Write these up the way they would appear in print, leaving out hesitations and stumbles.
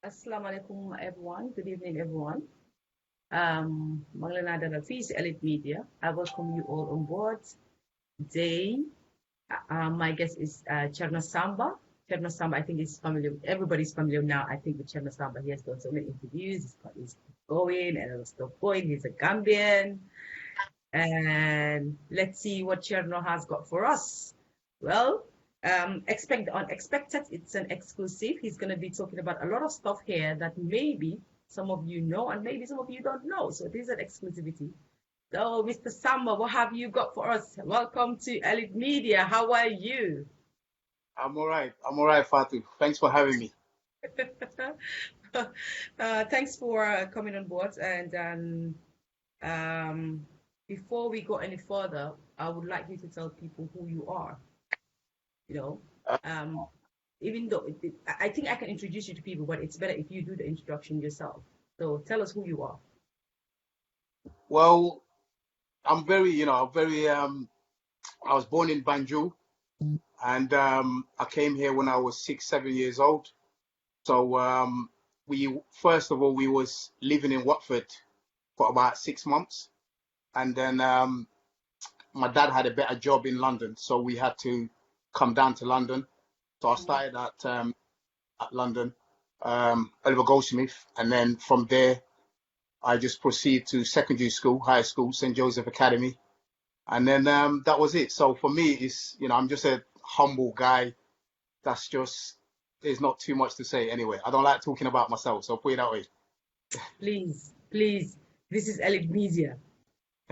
Assalamu alaikum, everyone. Good evening, everyone. Magna Dada Fees Elite Media. I welcome you all on board. Today, my guest is Cherno Samba. Cherno Samba, I think is familiar. Everybody's familiar now, I think, with Cherno Samba. He has done so many interviews. He's going and still going. He's a Gambian. And let's see what Cherno has got for us. Well, expect the unexpected. It's an exclusive. He's going to be talking about a lot of stuff here that maybe some of you know and maybe some of you don't know. So this is an exclusivity. So, Mr. Samba, what have you got for us? Welcome to Elite Media. How are you? I'm all right. I'm all right, Fatu. Thanks for having me. Thanks for coming on board. And before we go any further, I would like you to tell people who you are. You know, Uh, even though I think I can introduce you to people, but it's better if you do the introduction yourself. So tell us who you are. well, I'm very. I was born in Banjul, and I came here when I was 6, 7 years old. So we first of all we was living in Watford for about 6 months, and then my dad had a better job in London, so we had to come down to London. So I Mm. started at London, Oliver Goldsmith, and then from there I just proceeded to secondary school, high school, St. Joseph Academy, and then that was it. So for me, it's I'm just a humble guy. That's just there's not too much to say anyway. I don't like talking about myself, so put it that way. Please, please, this is Elite Media.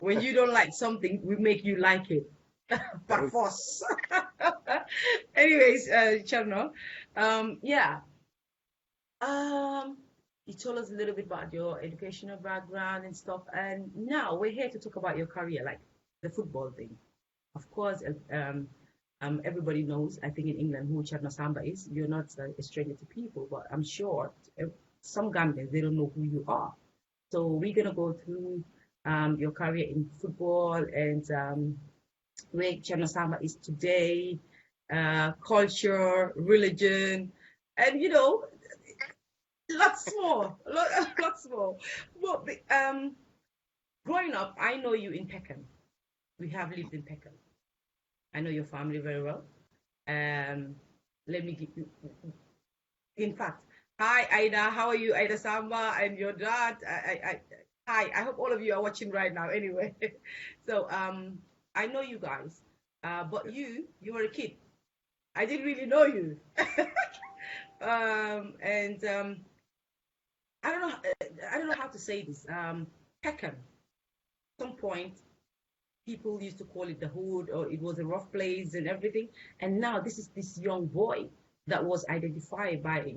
When you don't like something, we make you like it. By force. Anyways, Cherno, yeah. Um, you told us a little bit about your educational background and stuff, and now we're here to talk about your career, like the football thing. Of course, everybody knows, I think in England, who Cherno Samba is. You're not a stranger to people, but I'm sure some Gambians, they don't know who you are. So we're gonna go through your career in football and where Cherno Samba is today, culture, religion, and lots more, lots more. Well, growing up, I know you in Peckham. We have lived in Peckham. I know your family very well. Um, let me give you, in fact, hi Ida, how are you, Ida Samba, and your dad? Hi, I hope all of you are watching right now. Anyway, so I know you guys, but you were a kid. I didn't really know you, and I don't know, I don't know how to say this. Peckham. At some point, people used to call it the hood, or it was a rough place and everything. And now this is this young boy that was identified by,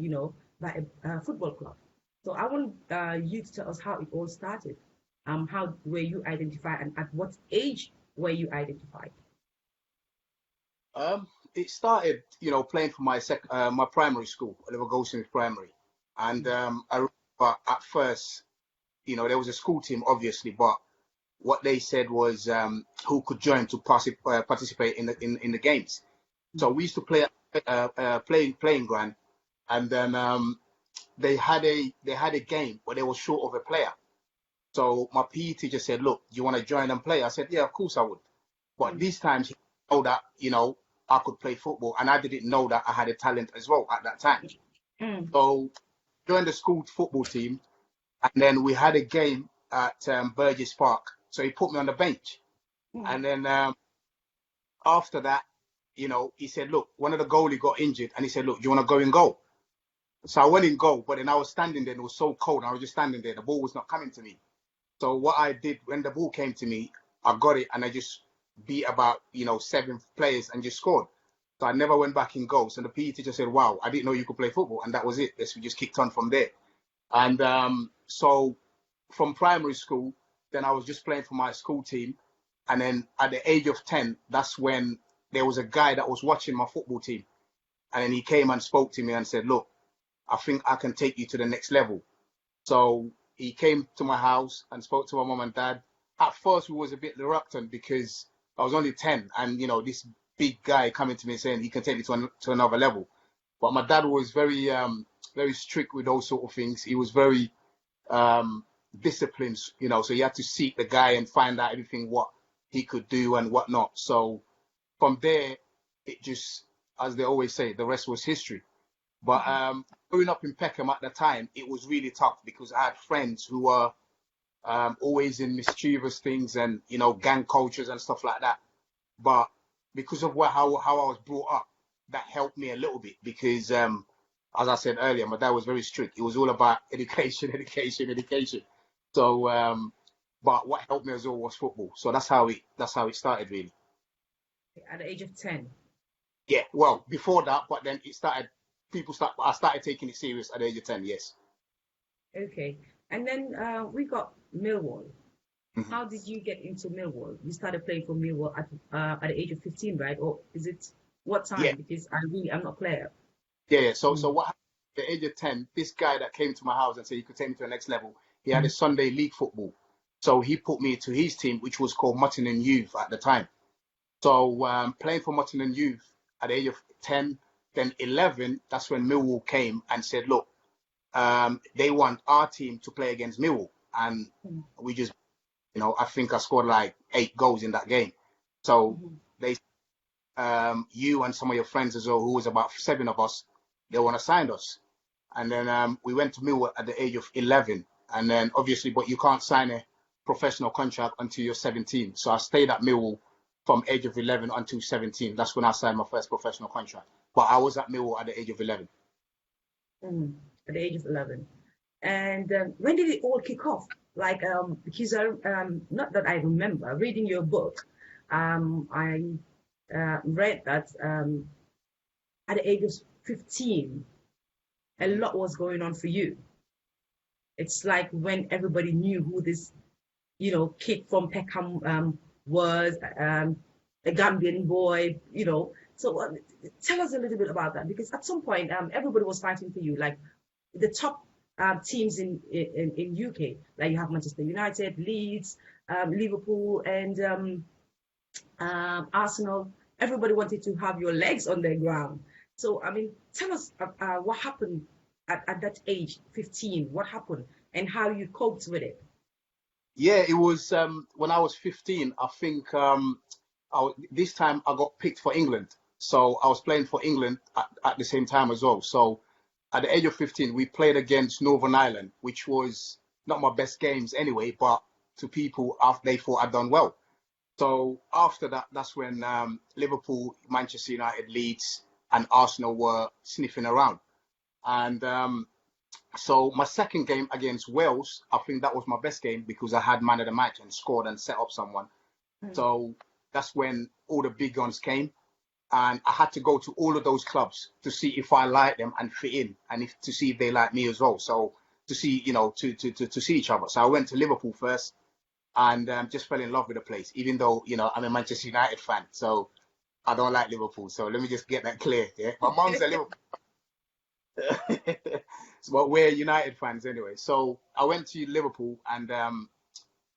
by a football club. So I want you to tell us how it all started. How were you identified, and at what age were you identified? It started, playing for my primary school, Oliver Goldsmith Primary, and I remember at first, there was a school team, obviously, but what they said was who could join to participate in the games. So we used to play at playing ground, and then they had a game where they were short of a player. So my PE teacher said, "Look, do you want to join and play?" I said, "Yeah, of course I would." But Mm, these times, he know that I could play football, and I didn't know that I had a talent as well at that time. mm, So joined the school football team, and then we had a game at Burgess Park. So he put me on the bench, mm, and then after that, he said, "Look, one of the goalie got injured," and he said, "Look, do you want to go in goal?" So I went in goal, but then I was standing there, and it was so cold, and I was just standing there. The ball was not coming to me. So what I did when the ball came to me, I got it and I just beat about 7 players and just scored. So I never went back in goal. So the PE teacher said, "Wow, I didn't know you could play football," and that was it. We just kicked on from there. And so from primary school, then I was just playing for my school team. And then at the age of 10, that's when there was a guy that was watching my football team. And then he came and spoke to me and said, "Look, I think I can take you to the next level." So he came to my house and spoke to my mom and dad. At first, we was a bit reluctant because I was only 10, and this big guy coming to me saying he can take me to another level. But my dad was very very strict with those sort of things. He was very disciplined, you know, so you had to seek the guy and find out everything what he could do and whatnot. So from there, it just, as they always say, the rest was history. But growing up in Peckham at the time, it was really tough because I had friends who were always in mischievous things and, you know, gang cultures and stuff like that. But because of how I was brought up, that helped me a little bit because, as I said earlier, my dad was very strict. It was all about education, education, education. So, but what helped me as well was football. So that's how it started, really. At the age of 10. Yeah, well, before that, but then it started. I started taking it serious at the age of 10. Yes. Okay. And then we got Millwall. Mhm. How did you get into Millwall? You started playing for Millwall at the age of 15, right? Or is it what time? Yeah. Because I'm not clear. Yeah. So what happened at the age of 10, this guy that came to my house and said he could take me to the next level, he had a Sunday league football. So he put me to his team, which was called Mutton Youth at the time. So playing for Mutton Youth at the age of 10, then 11, that's when Millwall came and said, look, they want our team to play against Millwall. And we just, you know, I think I scored like 8 goals in that game. So they, you and some of your friends as well, who was about 7 of us, they want to sign us. And then we went to Millwall at the age of 11. And then obviously, but you can't sign a professional contract until you're 17. So I stayed at Millwall from age of 11 until 17. That's when I signed my first professional contract. But I was at Millwall at the age of 11. At the age of 11. And when did it all kick off? Like, because not that I remember reading your book, I read that at the age of 15, a lot was going on for you. It's like when everybody knew who this, you know, kid from Peckham was, a Gambian boy, you know. So tell us a little bit about that, because at some point, everybody was fighting for you, like the top teams in UK, like you have Manchester United, Leeds, Liverpool, and Arsenal. Everybody wanted to have your legs on their ground. So, I mean, tell us what happened at that age, 15. What happened and how you coped with it? Yeah, it was when I was 15, I think this time I got picked for England. So I was playing for England at the same time as well. So at the age of 15, we played against Northern Ireland, which was not my best games anyway, but to people, after they thought I'd done well. So after that, that's when Liverpool, Manchester United, Leeds, and Arsenal were sniffing around. And so my second game against Wales, I think that was my best game because I had man of the match and scored and set up someone. So that's when all the big guns came. And I had to go to all of those clubs to see if I liked them and fit in, and to see if they liked me as well. So to see, you know, to see each other. So I went to Liverpool first and just fell in love with the place, even though, you know, I'm a Manchester United fan. So I don't like Liverpool. So let me just get that clear. Yeah, my mom's a Liverpool. But we're United fans anyway. So I went to Liverpool and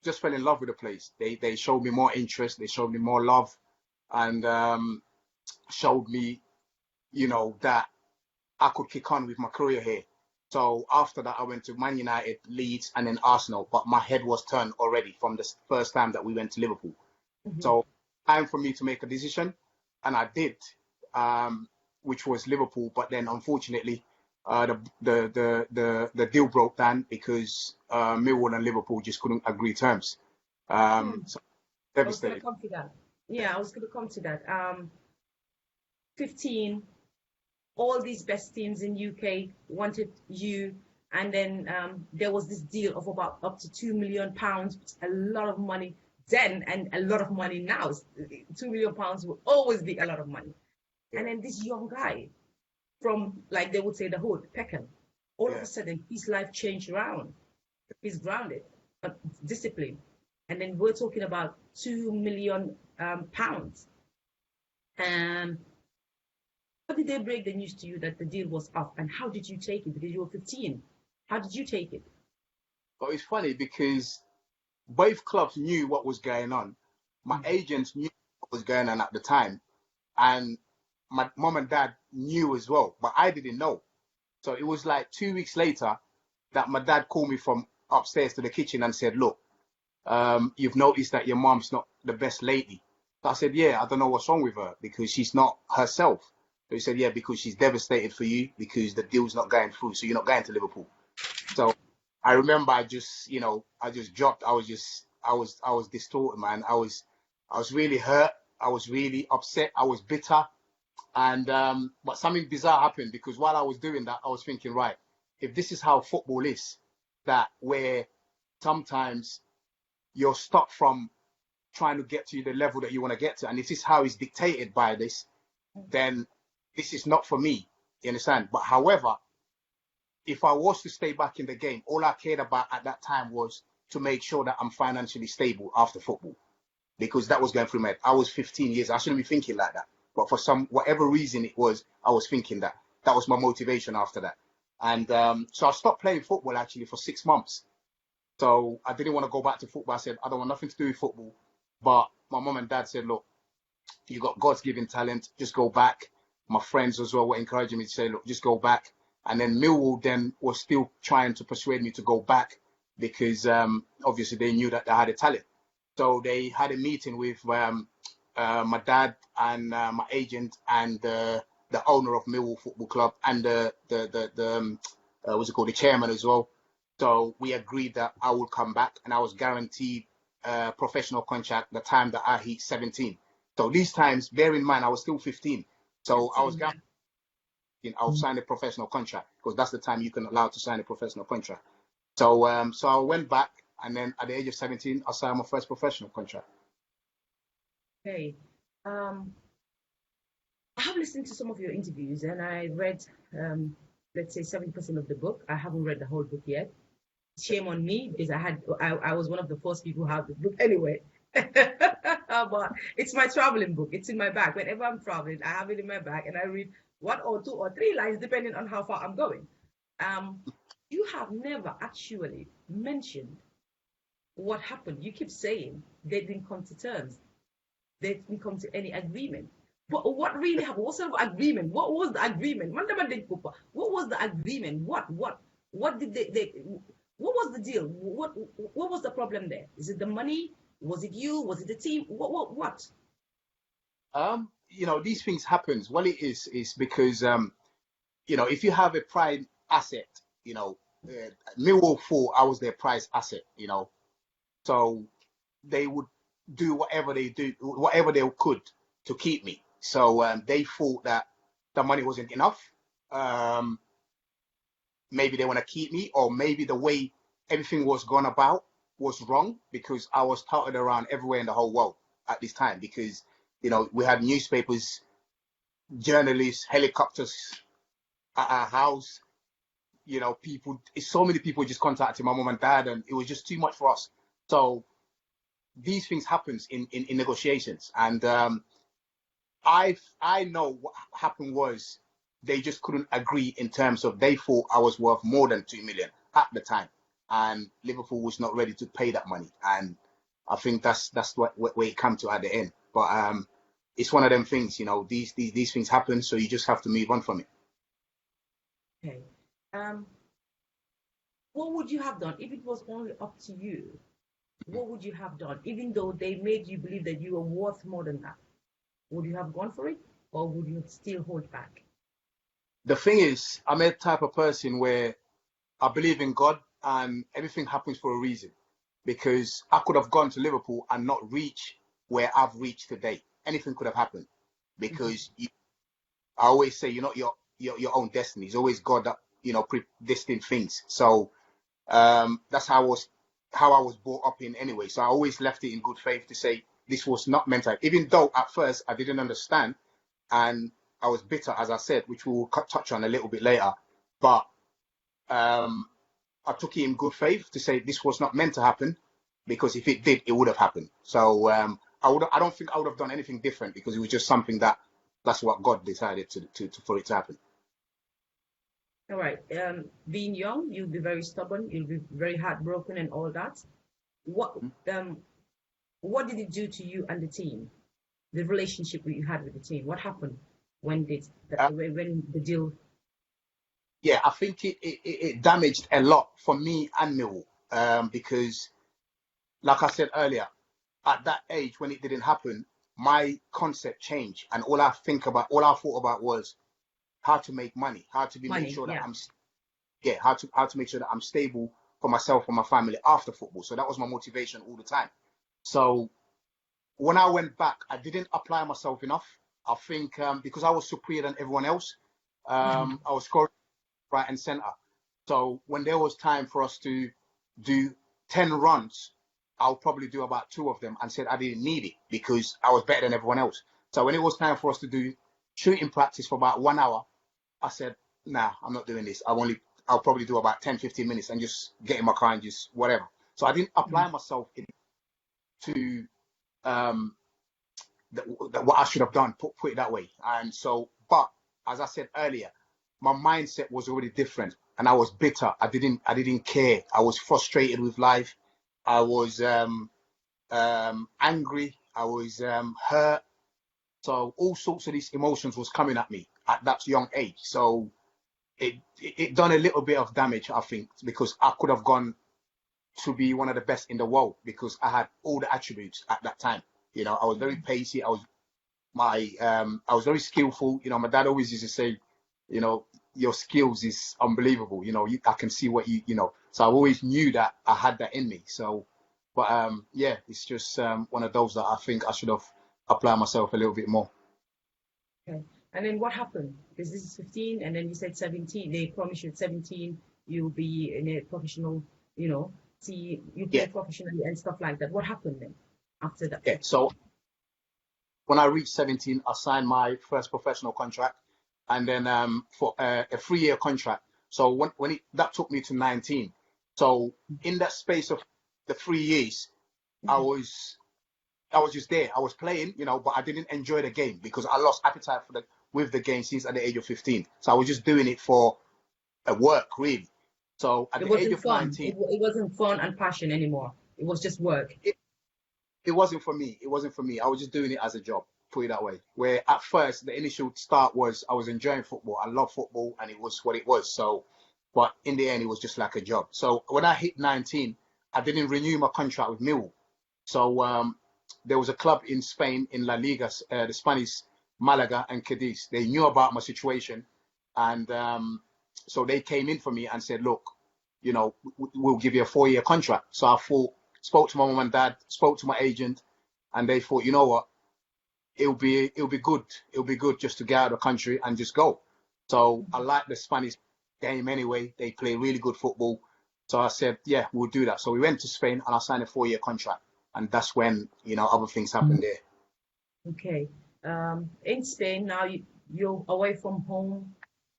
just fell in love with the place. They showed me more interest. They showed me more love, and showed me, you know, that I could kick on with my career here. So after that, I went to Man United, Leeds, and then Arsenal. But my head was turned already from the first time that we went to Liverpool. So time for me to make a decision, and I did, which was Liverpool. But then, unfortunately, the deal broke down because Millwall and Liverpool just couldn't agree terms. So I was going to devastated. come to that. Yeah, I was going to come to that. 15, all these best teams in UK wanted you, and then there was this deal of about up to £2 million, a lot of money then and a lot of money now. £2 million will always be a lot of money. And then this young guy from, like they would say, the hood, Peckham, all of a sudden his life changed around. He's grounded, disciplined, and then we're talking about £2 million. How did they break the news to you that the deal was off, and how did you take it? Because you were 15. How did you take it? But it's funny because both clubs knew what was going on. My agents knew what was going on at the time, and my mom and dad knew as well, but I didn't know. So it was like 2 weeks later that my dad called me from upstairs to the kitchen and said, look, you've noticed that your mom's not the best lately. So I said, yeah, I don't know what's wrong with her because she's not herself. So he said, yeah, because she's devastated for you because the deal's not going through. So you're not going to Liverpool. So I remember I just dropped. I was distorted, man. I was really hurt. I was really upset. I was bitter. And but something bizarre happened because while I was doing that, I was thinking, right, if this is how football is, that where sometimes you're stopped from trying to get to the level that you want to get to, and if this is how it's dictated by this, then this is not for me. You understand? But however, if I was to stay back in the game, all I cared about at that time was to make sure that I'm financially stable after football, because that was going through my head. I was 15 years. I shouldn't be thinking like that. But for whatever reason it was, I was thinking that. That was my motivation after that. And so I stopped playing football actually for 6 months. So I didn't want to go back to football. I said, I don't want nothing to do with football. But my mom and dad said, look, you got God's given talent. Just go back. My friends as well were encouraging me to say, look, just go back. And then Millwall then was still trying to persuade me to go back because obviously they knew that I had a talent. So they had a meeting with my dad and my agent and the owner of Millwall Football Club and the what's it called, the chairman as well. So we agreed that I would come back and I was guaranteed a professional contract the time that I hit 17. So these times, bear in mind, I was still 15. So I was guaranteed I'll sign a professional contract because that's the time you can allow to sign a professional contract. So so I went back and then at the age of 17, I signed my first professional contract. Okay. I have listened to some of your interviews and I read, let's say 70% of the book. I haven't read the whole book yet. Shame on me because I was one of the first people who have the book anyway. But it's my traveling book. It's in my bag. Whenever I'm traveling, I have it in my bag and I read 1 or 2 or 3 lines depending on how far I'm going. You have never actually mentioned what happened. You keep saying they didn't come to terms. They didn't come to any agreement. But what really happened? What sort of agreement? What was the agreement? What was the agreement? What did they what was the deal? What was the problem there? Is it the money? Was it you? Was it the team? What? You know, these things happens. What it is because you know, if you have a prime asset, you know, Millwall thought I was their prize asset, you know, so they would do whatever they could to keep me. So they thought that the money wasn't enough. Maybe they want to keep me, or maybe the way everything was gone about was wrong because I was touted around everywhere in the whole world at this time because, you know, we had newspapers, journalists, helicopters at our house, you know, so many people just contacted my mom and dad and it was just too much for us. So these things happens in negotiations. And I know what happened was they just couldn't agree in terms of they thought I was worth more than 2 million at the time, and Liverpool was not ready to pay that money. And I think that's what where it come to at the end. But it's one of them things, you know. These things happen, so you just have to move on from it. Okay. What would you have done if it was only up to you? What would you have done, even though they made you believe that you were worth more than that? Would you have gone for it, or would you still hold back? The thing is, I'm a type of person where I believe in God and everything happens for a reason. Because I could have gone to Liverpool and not reach where I've reached today. Anything could have happened. Because I always say you're not your own destiny. It's always God that, you know, predestined things. So that's how I was brought up in anyway. So I always left it in good faith to say this was not meant to. Even though at first I didn't understand and I was bitter, as I said, which we'll touch on a little bit later. But I took it in good faith to say this was not meant to happen, because if it did, it would have happened. So I don't think I would have done anything different because it was just something that's what God decided to for it to happen. All right. Being young, you'll be very stubborn. You'll be very heartbroken and all that. What did it do to you and the team? The relationship that you had with the team. What happened when the deal? yeah, I think it damaged a lot for me and Millwall, because, like I said earlier, at that age when it didn't happen, my concept changed, and all I thought about was how to make money, how to be make Money, sure that yeah. yeah, how to make sure that I'm stable for myself and my family after football. So that was my motivation all the time. So when I went back, I didn't apply myself enough. I think because I was superior than everyone else, Hmm. I was scoring right and center. So when there was time for us to do 10 runs, I'll probably do about two of them and said I didn't need it because I was better than everyone else. So when it was time for us to do shooting practice for about 1 hour, I said, nah, I'm not doing this. I'll probably do about 10, 15 minutes and just get in my car and just whatever. So I didn't apply myself to um, what I should have done, put it that way. And so, but as I said earlier, my mindset was already different, and I was bitter. I didn't care. I was frustrated with life. I was angry. I was hurt. So all sorts of these emotions was coming at me at that young age. So it done a little bit of damage, I think, because I could have gone to be one of the best in the world because I had all the attributes at that time. I was very pacey. I was very skillful. My dad always used to say, your skills is unbelievable. I can see what So I always knew that I had that in me. So, but yeah, it's just one of those that I think I should have applied myself a little bit more. Okay. And then what happened? Because this is 15, and then you said 17. They promised you at 17 you'll be in a professional, see you play Yeah, professionally and stuff like that. What happened then after that yeah. 15? So when I reached 17, I signed my first professional contract, and then for a 3-year contract. So that took me to 19. So in that space of the 3 years, I Hmm. was I was just there. I was playing, but I didn't enjoy the game because I lost appetite with the game since at the age of 15. So I was just doing it for a work, really. So at It the age wasn't of fun. 19, It wasn't fun and passion anymore. It was just work. it, it wasn't for me. It wasn't for me. I was just doing it as a job, put it that way. Where at first, the initial start was I was enjoying football. I love football and it was what it was. So, but in the end, it was just like a job. So when I hit 19, I didn't renew my contract with Millwall. So there was a club in Spain in La Liga, the Spanish Malaga and Cadiz. They knew about my situation, and so they came in for me and said, "Look, we'll give you a 4-year contract." So I spoke to my mom and dad, spoke to my agent, and they thought, you know what, it'll be good. It'll be good just to get out of the country and just go. So I like the Spanish game anyway. They play really good football. So I said, yeah, we'll do that. So we went to Spain and I signed a 4-year contract. And that's when, other things happened there. Okay. In Spain now you're away from home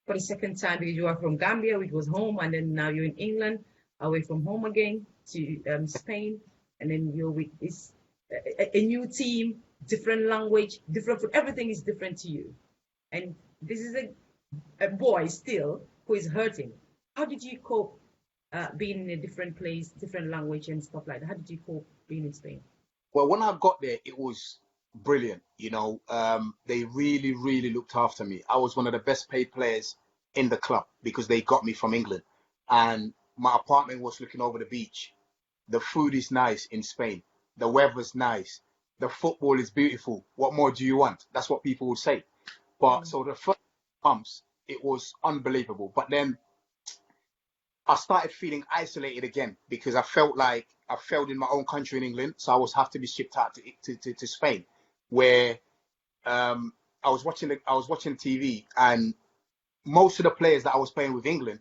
for the second time because you are from Gambia, which was home, and then now you're in England, away from home again to Spain, and then you're with this a new team, different language, different food. Everything is different to you, and this is a boy still who is hurting. How did you cope being in a different place, different language, and stuff like that? How did you cope being in Spain? Well, when I got there, it was brilliant. They really, really looked after me. I was one of the best paid players in the club because they got me from England. And my apartment was looking over the beach. The food is nice in Spain. The weather's nice. The football is beautiful. What more do you want? That's what people would say. But Mm. so the first months, it was unbelievable. But then I started feeling isolated again because I felt like I failed in my own country in England. So I was have to be shipped out to Spain, where I was watching TV, and most of the players that I was playing with England,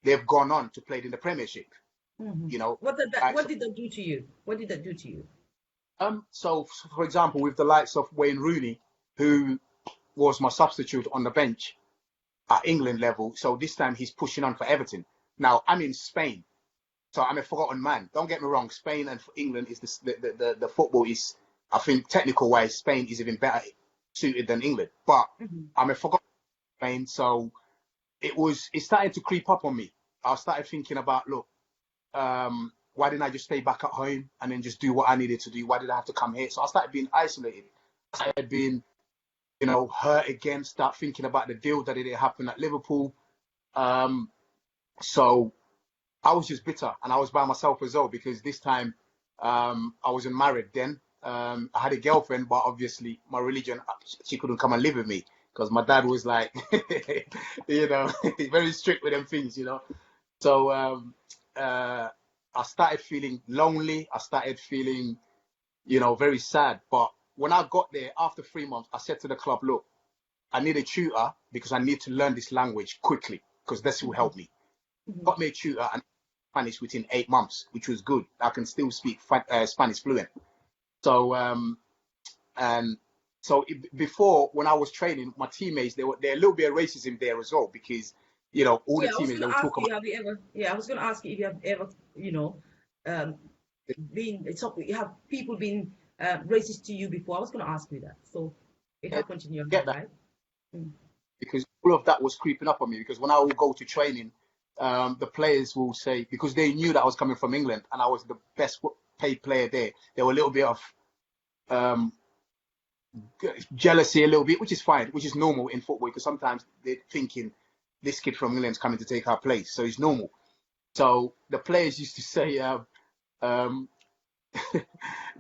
they've gone on to play in the Premiership. Hmm. You know, What did that? like What did that do to you? What did that do to you? so for example, with the likes of Wayne Rooney, who was my substitute on the bench at England level. So this time he's pushing on for Everton. Now I'm in Spain, so I'm a forgotten man. Don't get me wrong. Spain and England is the football is, I think, technical wise, Spain is even better suited than England. But Hmm. I'm a forgotten Spain, so it started to creep up on me. I started thinking about, look, why didn't I just stay back at home and then just do what I needed to do? Why did I have to come here? So I started being isolated. I started being, hurt again. Start thinking about the deal that didn't happen at Liverpool. So I was just bitter, and I was by myself as well, because this time I wasn't married then. I had a girlfriend, but obviously my religion, she couldn't come and live with me because my dad was like, very strict with them things, So I started feeling lonely. I started feeling, very sad. But when I got there after 3 months, I said to the club, look, I need a tutor because I need to learn this language quickly because this will help me. Got me a tutor and Spanish within 8 months, which was good. I can still speak Spanish fluent. So and so before, when I was training, my teammates, there a little bit of racism there as well, because all the Yeah, I was teammates, they gonna would ask talk you, about. have you ever? Yeah, I was gonna ask you if you have ever, um, been. You have people been racist to you before. I was gonna ask you that. So it Yeah, happened in your life, get that, right? Mm. because all of that was creeping up on me. Because when I would go to training, the players will say, because they knew that I was coming from England and I was the best paid player there, there were a little bit of um, jealousy, a little bit, which is fine, which is normal in football, because sometimes they're thinking this kid from England's coming to take our place, so it's normal. So the players used to say, um,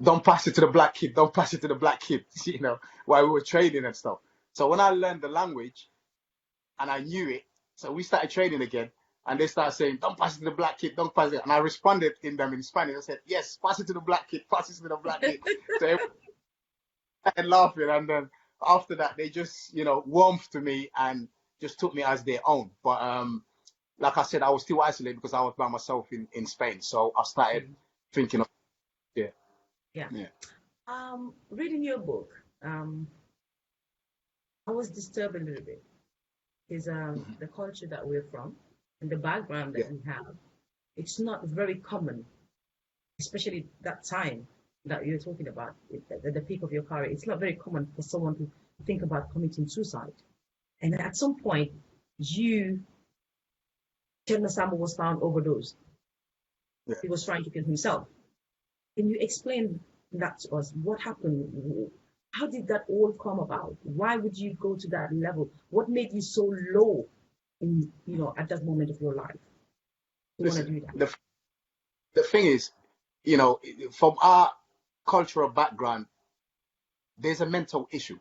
"Don't pass it to the black kid, don't pass it to the black kid," while we were training and stuff. So when I learned the language and I knew it, so we started training again, and they started saying, "Don't pass it to the black kid, don't pass it." And I responded in them in Spanish. I said, "Yes, pass it to the black kid, pass it to the black kid." So and laughing, and then after that they just warmed to me and just took me as their own. But like I said, I was still isolated because I was by myself in Spain, so I started Mm. thinking of, yeah. Yeah. Yeah. Reading your book, um, I was disturbed a little bit because the culture that we're from and the background Yeah. that we have, it's not very common, especially that time that you're talking about, at the peak of your career. It's not very common for someone to think about committing suicide. And at some point, Cherno Samba was found overdosed. Yeah. He was trying to kill himself. Can you explain that to us? What happened? How did that all come about? Why would you go to that level? What made you so low at that moment of your life? You want to Listen, do that? the thing is, from our cultural background, there's a mental issue.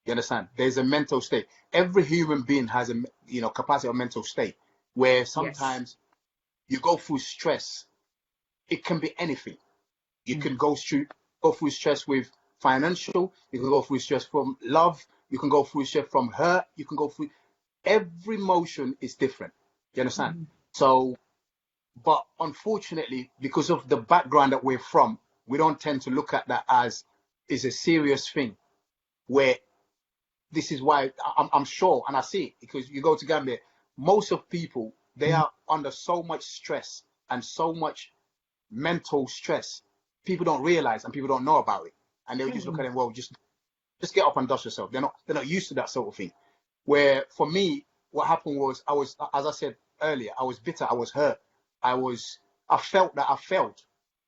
You understand? There's a mental state. Every human being has a capacity of mental state where Yes. sometimes you go through stress. It can be anything. You Mm. can go through stress with financial. You can go through stress from love. You can go through stress from hurt. You can go through. Every emotion is different. You understand? Mm. So, but unfortunately, because of the background that we're from, we don't tend to look at that as is a serious thing. Where this is why I'm sure, and I see it, because you go to Gambia, most of people, they are under so much stress and so much mental stress. People don't realize and people don't know about it, and they'll just look Mm. at it. Well, just get up and dust yourself. They're not used to that sort of thing. Where for me, what happened was, I was, as I said earlier, I was bitter. I was hurt. I felt that I failed.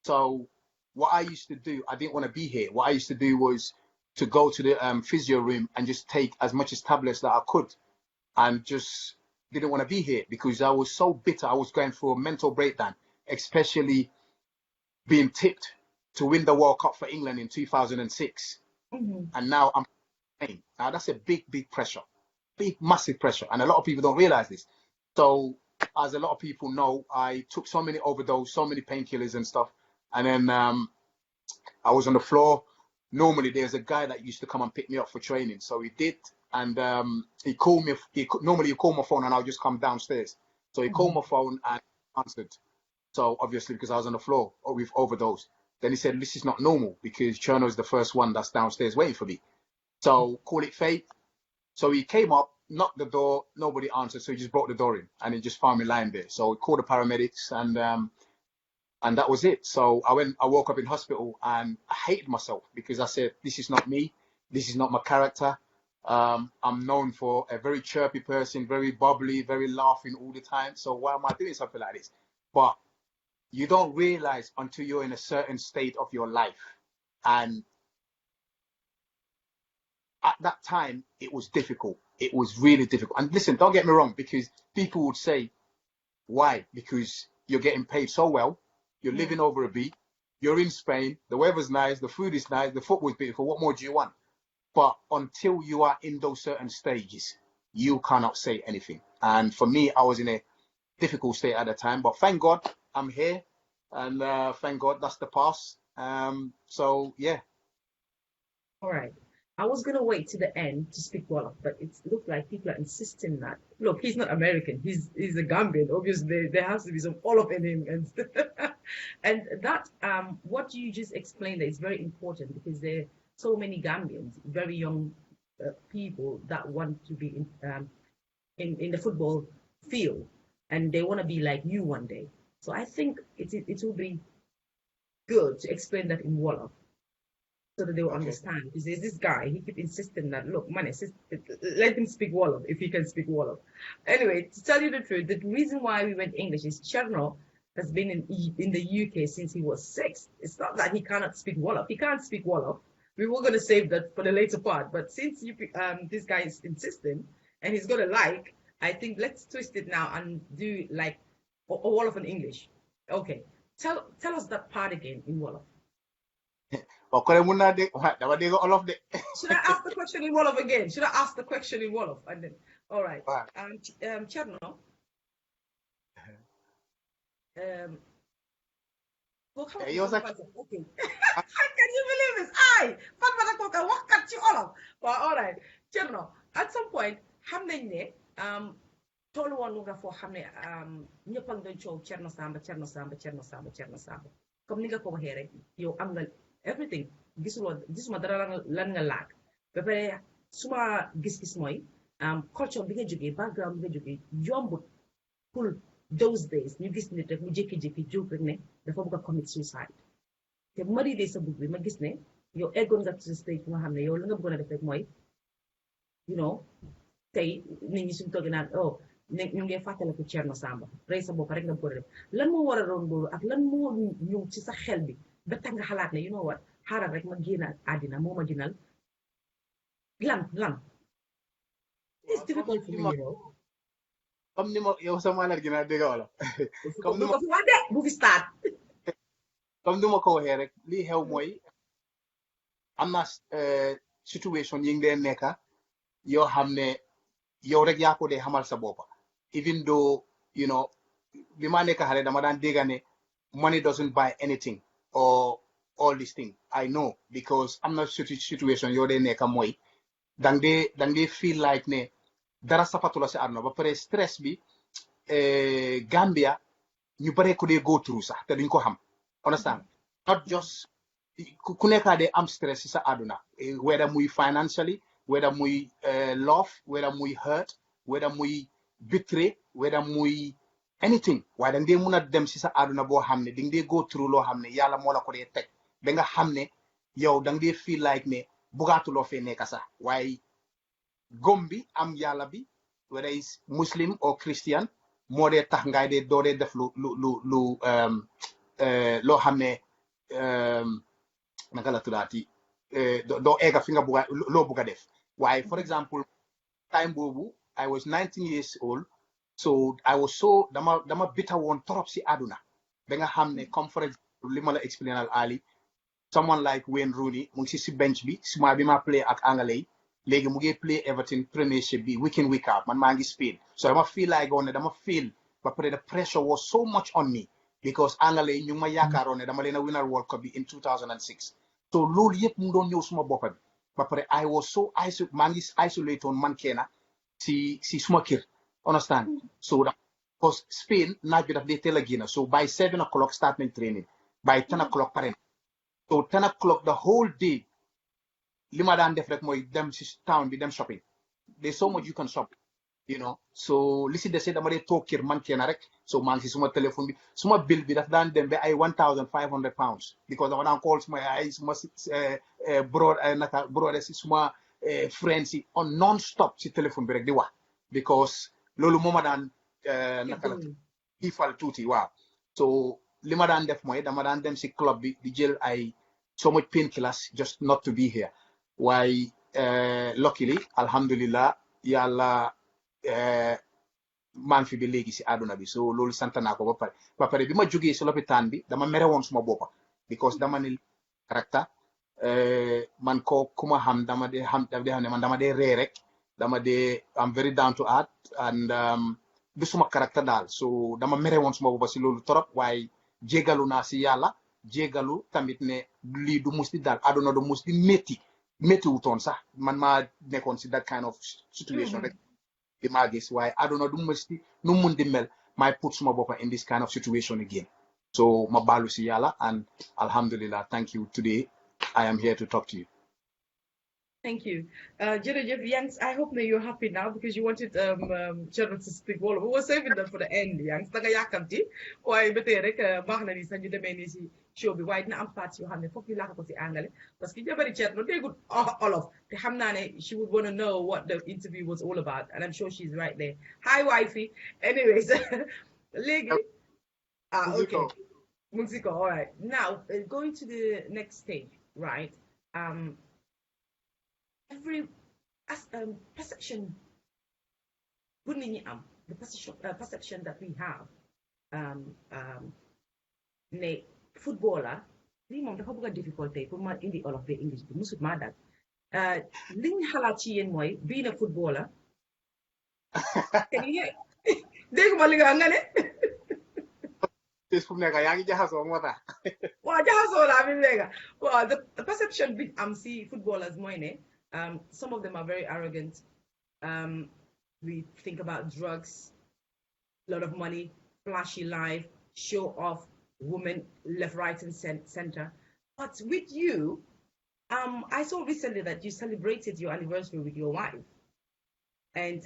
So what I used to do, I didn't want to be here. What I used to do was to go to the physio room and just take as much as tablets that I could, and just didn't want to be here because I was so bitter. I was going through a mental breakdown, especially being tipped to win the World Cup for England in 2006. Mm. And now I'm playing. Now that's a big, big pressure, big, massive pressure. And a lot of people don't realize this. So, as a lot of people know, I took so many overdose, so many painkillers and stuff. And then I was on the floor. Normally, there's a guy that used to come and pick me up for training. So he did. And he called me. Normally, he called my phone and I'll just come downstairs. So he called Mm. my phone and answered. So obviously, because I was on the floor with overdose, then he said, "This is not normal because Cherno is the first one that's downstairs waiting for me." So call it fate. So he came up, knocked the door, nobody answered, so he just broke the door in, and he just found me lying there. So he called the paramedics, and that was it. So I woke up in hospital, and I hated myself because I said, "This is not me. This is not my character." I'm known for a very chirpy person, very bubbly, very laughing all the time. So why am I doing something like this? But you don't realize until you're in a certain state of your life. And that time, it was difficult. It was really difficult. And listen, don't get me wrong, because people would say, why? Because you're getting paid so well, you're living over a beach, you're in Spain, the weather's nice, the food is nice, the football's beautiful. What more do you want? But until you are in those certain stages, you cannot say anything. And for me, I was in a difficult state at the time. But thank God I'm here, and thank God that's the past. So yeah. All right. I was gonna wait to the end to speak Wolof, but it looked like people are insisting that. Look, he's not American. He's a Gambian. Obviously, there has to be some Wolof in him, and and that what you just explained is very important because there are so many Gambians, very young people that want to be in the football field, and they want to be like you one day. So I think it will be good to explain that in Wolof so that they will understand. Because there's this guy, he keep insisting that, look, man, let him speak Wolof if he can speak Wolof. Anyway, to tell you the truth, the reason why we went English is Cherno has been in the UK since he was 6. It's not that he cannot speak Wolof. He can't speak Wolof. We were going to save that for the later part. But since this guy is insisting and he's going to like, I think let's twist it now and do like a Wolof in English. Okay. Tell us that part again in Wolof. Should I ask the question in Wolof again? Should I ask the question in Wolof? And then, all right. Cherno. Okay. Can you believe this? Well, all right. Cherno, at some point, xam nañ ne tollu woon nga foo xam ne ñëpp a ngi doon coow Cherno Samba comme ni nga ko waxee rek yow am nga everything gisuma dara lan nga laak ba pare suma gis-gis mooy culture bi nga jógee background bi nga jógee yombut pour those days ñu gis nit rek mu jékki-jékki jóg rek ne dafa bëgg a commit suicide te bu ma riidee sa book bi ma gis ne yow eggoon nga ci stage bi nga xam ne yow la nga bëggoon a def rek mooy you know tey nit ñi suñu toogee naan ñu ngi fàttaliku Cherno Samba rey sa bopp rek nga bëggoon a def lan moo war a doon loolu ak lan moo ñëw ci sa xel bi ba tax nga xalaat ne you know what xaaral rek ma génn àddina moo ma dinal lan it's difficult for me comme ni ma yow sama laaj gi naa dégg wala comme ni ma ko wax de bu fi start comme ni ma ko waxee rek lii xew mooy am na situation yi nga nekka yoo xam ne yow rek yaa ko dee xamal sa boppa even though you know bi ma nekk xale dama daan dégg ne money doesn't buy anything or all these things I know because am na situation yoo dee nekka mooy dang dee feel like ne dara sapatu la si àdduna ba pare stress bi Gambia ñu bare ko dee go through sax te duñ ko xam understand not just ku nekkaa dee am stress si sa àdduna whether muy financially whether muy love whether muy hurt whether muy betray whether muy anything waaye dang dee mun a dem si sa àdduna boo xam ne dang dee go through loo xam ne yàlla moo la ko dee teg ba nga xam ne yow dang dee feel like ne bugaatuloo fee nekka sax waaye gom bi am yàlla bi whether is Muslim or Christian moo dee tax ngay dee doo dee def lu loo xam ne naka la tuddaati doo egga fi nga bugga loo bugga def waaye for example time boobu I was 19 years old so I was so dama bitter woon trop si àdduna ba nga xam ne comme for example li ma la explainal Ali someone like Wayne Rooney mu ngi si bench bi suma bi ma play ak Anglais léegi mu ngi play Everton Premiership bi week in week out man maa ngi Spain so dama feel like woon ne dama feel ba pare the pressure was so much on me because Anglais ñu ma yaakaaroon ne dama leen a winner World Cup bi in 2006 so loolu yëpp mu doon ñëw suma boppa bi ba pare I was so maa ngi isolated on man keena si suma kër understand so because Spain naaj bi daf dee teel a génn so by 7 o'clock start nañ training by 10 o'clock pare so 10 o'clock the whole day li ma daan def rek mooy dem si town bi dem shopping there's so much you can shop you know so li si dese dama dee toog kër man keena rek so maa ngi si suma téléphone bi suma bill bi daf daan dem ba ay £1,500 because dama daan call suma ay suma brother si suma friends si on non stop si téléphone bi rek di wax because loolu moo ma daan naka la ifal tuuti waaw so li ma daan def mooy dama daan dem si club bi di jël ay so much painkillers just not to be here waaye luckily alhamdulillah yàlla maa ngi fi ba léegi si àdduna bi so loolu sant naa ko ba pare bi ma jógee si lopitaan bi dama mere woon suma boppa because dama ne caractère man ko ku ma xam dama dee xam ne man dama dee ree rek dama dee am very down to earth and du suma caractère daal so dama mere woon suma boppa si loolu trop waaye jégalu naa si yàlla jégalu tamit ne lii du mus di daal àdduna du mus di métti wutoon sax man maa nekkoon si that kind of situation rek di maa gis waaye àdduna du mus di nu mun di mel may put suma boppa in this kind of situation again so ma baalu si yàlla and alhamdulillah thank you today I am here to talk to you. Thank you. Jerejef, Yanks, I hope that you're happy now because you wanted Cherno to speak. Well, we were saving that for the end, Yanks. Daga yakamti. Why, but rek baax na ni sax ñu demee ni si show bi waaye dina am partie yoo xam ne foog ñu làkk ko si angale parce que jabari Cherno déggul Olof te xam naa ne she would want to know what the interview was all about and I'm sure she's right there. Hi, wifey. Anyways, léegi. Okay. Musico, all right. Now, going to the next stage, right? Every perception, the perception that we have, ne footballer, lii moom dafa bëgg a difficulté pour ma indi all of the English bi musut maa dal liñ xalaat ci yéen mooy being a footballer dégg ma li nga ne Well, the perception bit see footballers mooy some of them are very arrogant. We think about drugs, a lot of money, flashy life, show off, women left, right, and center. But with you, I saw recently that you celebrated your anniversary with your wife, and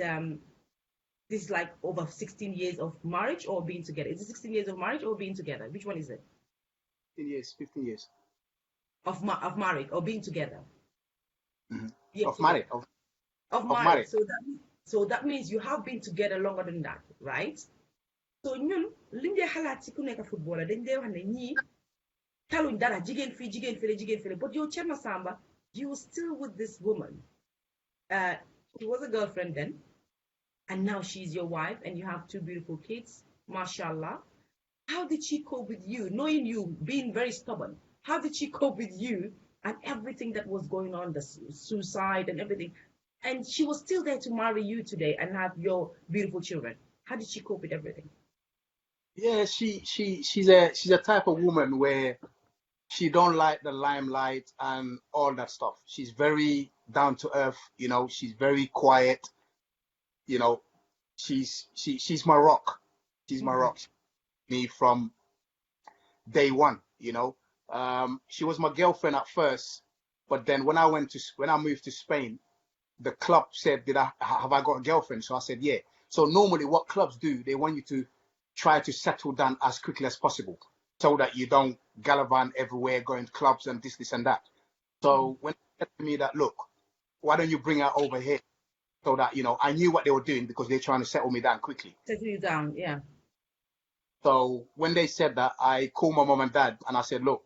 this is like over 16 years of marriage or being together. Is it 16 years of marriage or being together? Which one is it? 15 years. Of marriage or being together? Mm-hmm. Yeah, of marriage. Of marriage. So that means you have been together longer than that, right? So ñun liñ dee xalaat ci ku nekk footballer dañ dee wax ne ñii taluñ dara jigéen fii but yow Cherno Samba, you were still with this woman. She was a girlfriend then, and now she's your wife, and you have two beautiful kids, mashallah. How did she cope with you, knowing you, being very stubborn? How did she cope with you and everything that was going on, the suicide and everything? And she was still there to marry you today and have your beautiful children. How did she cope with everything? Yeah, she's a type of woman where she don't like the limelight and all that stuff. She's very down to earth, you know, she's very quiet, you know, she's my rock. She's my rock. Me from day one, you know. She was my girlfriend at first, but then when I moved to Spain, the club said, have I got a girlfriend? So I said, yeah. So normally what clubs do, they want you to try to settle down as quickly as possible so that you don't gallivant everywhere, going to clubs and this and that. So when they said to me that, look, why don't you bring her over here? So that, you know, I knew what they were doing because they're trying to settle me down quickly. Settle you down, yeah. So when they said that, I called my mom and dad and I said, look,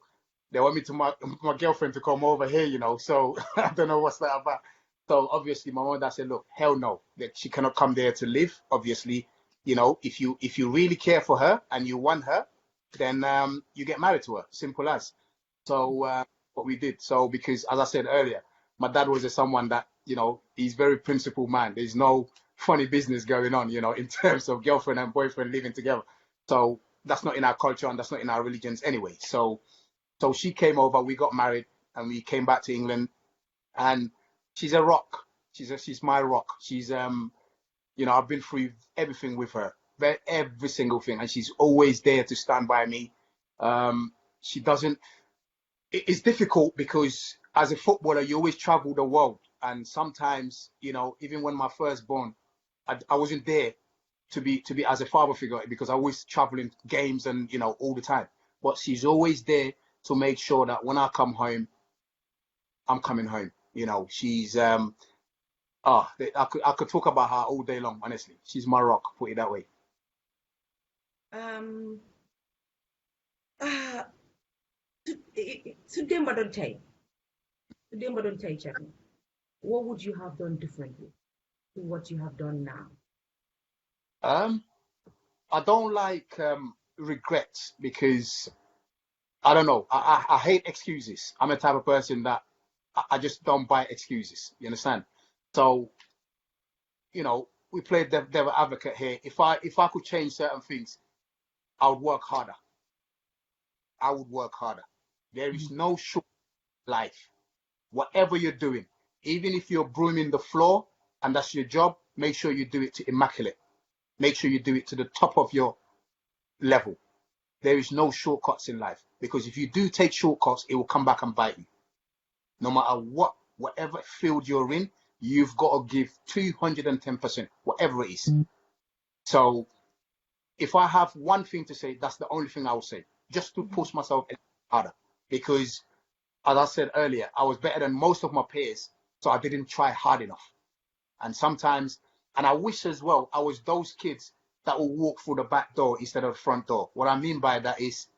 they want me to my girlfriend to come over here, you know, so I don't know what's that about. So obviously my mom and dad said, look, hell no, that she cannot come there to live. Obviously, you know, if you really care for her and you want her, then you get married to her. Simple as. So what we did. So because as I said earlier, my dad was someone that, you know, he's very principled man. There's no funny business going on, you know, in terms of girlfriend and boyfriend living together. So that's not in our culture and that's not in our religions anyway. So she came over, we got married, and we came back to England. And she's a rock. She's my rock. She's you know, I've been through everything with her, every single thing, and she's always there to stand by me. She doesn't. It's difficult because as a footballer, you always travel the world, and sometimes, you know, even when my firstborn, I wasn't there to be as a father figure because I was traveling games and, you know, all the time. But she's always there to make sure that when I come home, I'm coming home. You know, she's I could talk about her all day long. Honestly, she's my rock. Put it that way. Today, don't take Cherno. what would you have done differently to what you have done now? Um, I don't like regrets because I don't know. I hate excuses. I'm a type of person that I just don't buy excuses. You understand? So, we played devil advocate here. If I could change certain things, I would work harder. I would work harder. There is Mhm. no short life. Whatever you're doing, even if you're brooming the floor and that's your job, make sure you do it to immaculate. Make sure you do it to the top of your level. There is no shortcuts in life because if you do take shortcuts, it will come back and bite you. No matter whatever field you're in, you've got to give 210%, whatever it is. So if I have one thing to say, that's the only thing I will say, just to Mhm. push myself harder. Because as I said earlier, I was better than most of my peers, so I didn't try hard enough. And sometimes, and I wish as well, I was those kids that will walk through the back door instead of the front door. What I mean by that is,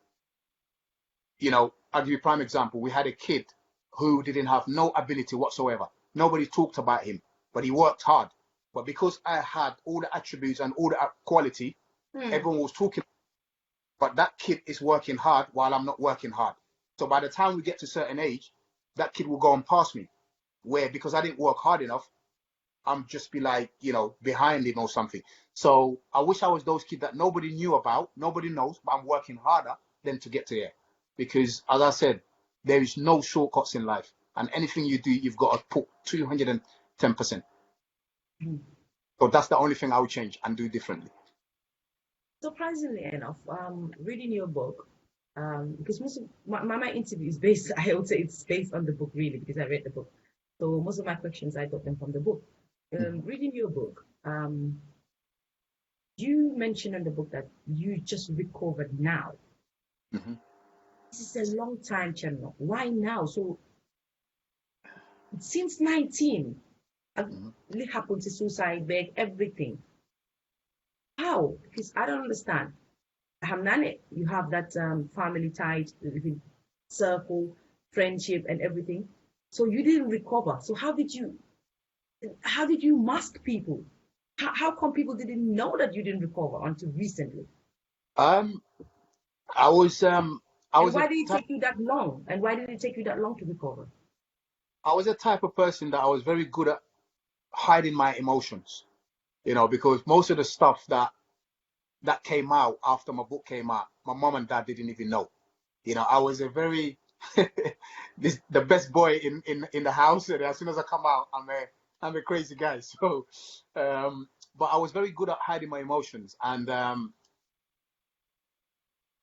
I'll give you a prime example. We had a kid who didn't have no ability whatsoever. Nobody talked about him, but he worked hard. But because I had all the attributes and all the quality, Hmm. everyone was talking. But that kid is working hard while I'm not working hard. So by the time we get to a certain age, that kid will go and pass me. Where because I didn't work hard enough, I'm just be like, behind him or something. So I wish I was those kids that nobody knew about, nobody knows, but I'm working harder than to get to here. Because as I said, there is no shortcuts in life. And anything you do, you've got to put 210%. Mhm. So that's the only thing I would change and do differently. Surprisingly enough, reading your book, because most of my interview is based, I would say it's based on the book really, because I read the book. So most of my questions I got them from the book. Mhm. Reading your book, you mentioned in the book that you just recovered now. Mhm. This is a long time, Cherno. Why now? So since 19, Mhm. it happened to suicide, beg, everything. How? Because I don't understand. Hamnane, you have that family tied circle, friendship, and everything. So you didn't recover. So how did you mask people? How come people didn't know that you didn't recover until recently? Um, I was I And was a why did it type take you that long? And why did it take you that long to recover? I was a type of person that I was very good at hiding my emotions. Because most of the stuff that came out after my book came out, my mom and dad didn't even know. I was a very the best boy in the house, and as soon as I come out, I'm a crazy guy. So, but I was very good at hiding my emotions, and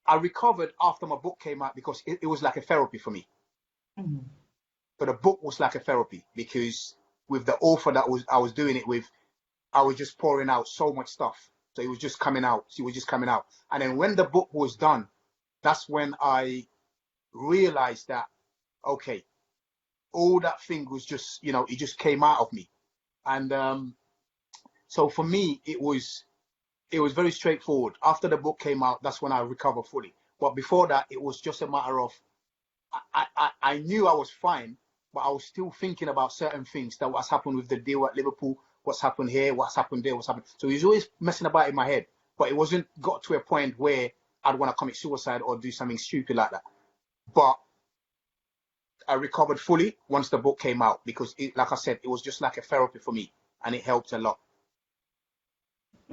I recovered after my book came out because it was like a therapy for me. Mhm. So the book was like a therapy because with the author that I was doing it with, I was just pouring out so much stuff. So it was just coming out. It was just coming out. And then when the book was done, that's when I realized that, okay, all that thing was just, it just came out of me. And so for me, it was very straightforward. After the book came out, that's when I recovered fully. But before that, it was just a matter of I knew I was fine, but I was still thinking about certain things that what's happened with the deal at Liverpool, what's happened here, what's happened there, what's happened. So he was always messing about in my head, but it wasn't got to a point where I'd want to commit suicide or do something stupid like that. But I recovered fully once the book came out because, like I said, it was just like a therapy for me, and it helped a lot.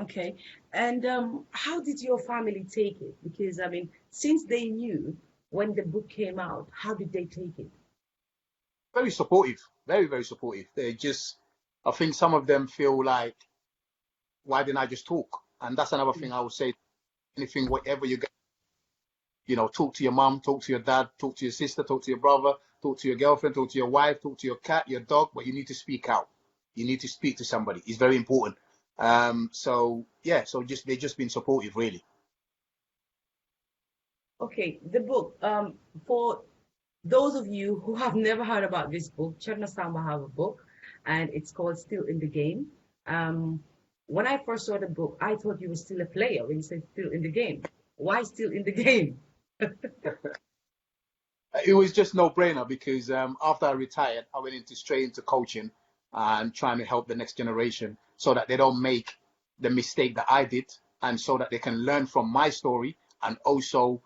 Okay. And how did your family take it? Because I mean, since they knew when the book came out, how did they take it? Very supportive, very very supportive. I think some of them feel like, why didn't I just talk? And that's another thing I would say. Anything, whatever you get, talk to your mom, talk to your dad, talk to your sister, talk to your brother, talk to your girlfriend, talk to your wife, talk to your cat, your dog, but you need to speak out. You need to speak to somebody. It's very important. So yeah, so they've just been supportive, really. Okay, the book. For those of you who have never heard about this book, Cherno Samba have a book, and it's called Still in the Game. Um, when I first saw the book, I thought you were still a player when you said still in the game. Why still in the game? It was just no brainer because after I retired, I went into straight into coaching, and trying to help the next generation so that they don't make the mistake that I did, and so that they can learn from my story, and also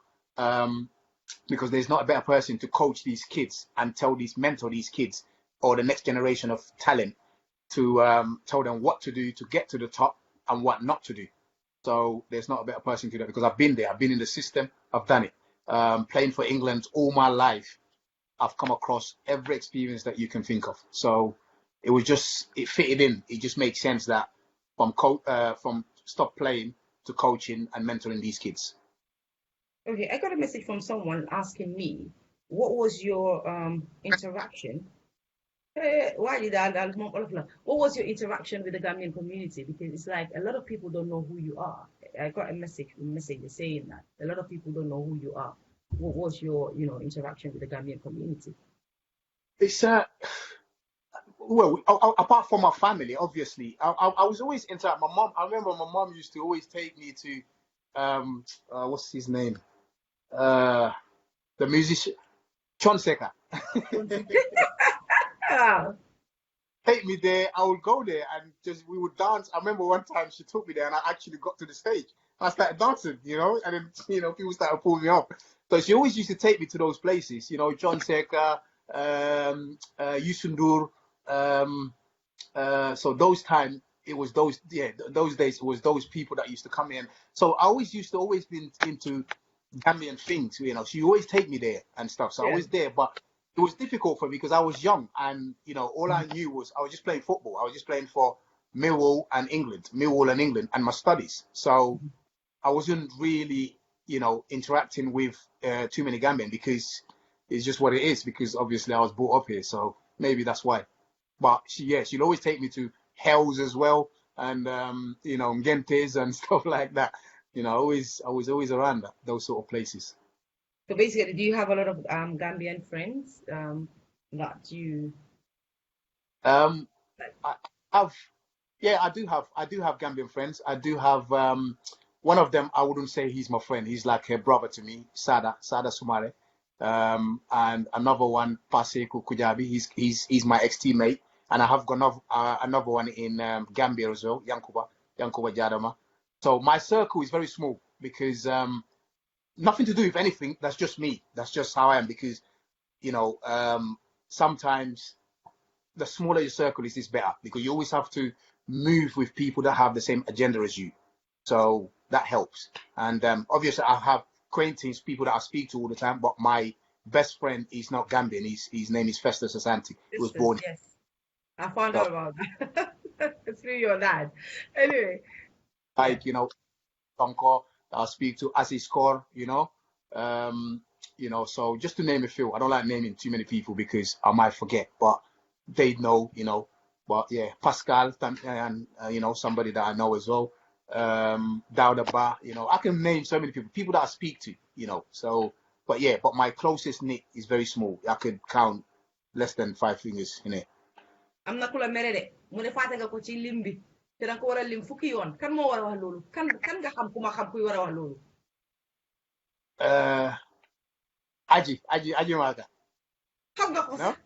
because there's not a better person to coach these kids and mentor these kids or the next generation of talent to tell them what to do to get to the top and what not to do. So there's not a better person to do that, because I've been there. I've been in the system. I've done it. Playing for England all my life, I've come across every experience that you can think of. So it fitted in. It just makes sense that from stop playing to coaching and mentoring these kids. Okay, I got a message from someone asking me, what was your interaction? What was your interaction with the Gambian community? Because it's like a lot of people don't know who you are. I got a message saying that a lot of people don't know who you are. What was your, interaction with the Gambian community? It's well, apart from my family, obviously, I was always interacting. My mom, I remember my mom used to always take me to what's his name? The musician Chonseka. Take me there. I would go there and we would dance. I remember one time she took me there and I actually got to the stage. I started dancing, and then people started pulling me up. So she always used to take me to those places, John Seka, Yusundur. So those days it was those people that used to come in. So I always been into Gambian things, She always take me there and stuff. So I was there, but it was difficult for me because I was young and all I knew was I was just playing football. I was just playing for Millwall and England and my studies. So I wasn't really interacting with too many Gambian because it's just what it is, because obviously I was brought up here, so maybe that's why. But she'd always take me to Hells as well, and Ngentes and stuff like that. I was always around those sort of places. So basically, do you have a lot of Gambian friends that you? I do have Gambian friends. I do have one of them. I wouldn't say he's my friend. He's like a brother to me, Sada Sumare. And another one, Paseku Kujabi. He's my ex-teammate. And I have got another one in Gambia as well, Yankuba Jadama. So my circle is very small because nothing to do with anything. That's just me. That's just how I am. Because sometimes the smaller your circle is better, because you always have to move with people that have the same agenda as you. So that helps. And obviously I have acquaintances, people that I speak to all the time, but my best friend is not Gambian. His name is Festus Asante. He was born. Yes, I found out about that. Through your dad. Anyway. Like, Tonko, I'll speak to Asiskor, so just to name a few. I don't like naming too many people because I might forget, but they know, but yeah, Pascal and somebody that I know as well. Dauda Ba, I can name so many people that I speak to, so, but my closest knit is very small. I could count less than 5 fingers in it. I'm not kula mere de mu ne fate nga ko ci lim bi te danga ko war a lim fukki yoon kan moo war a wax loolu kan nga xam ku ma xam kuy war a wax loolu. Aji Malta. Xam nga ko sax.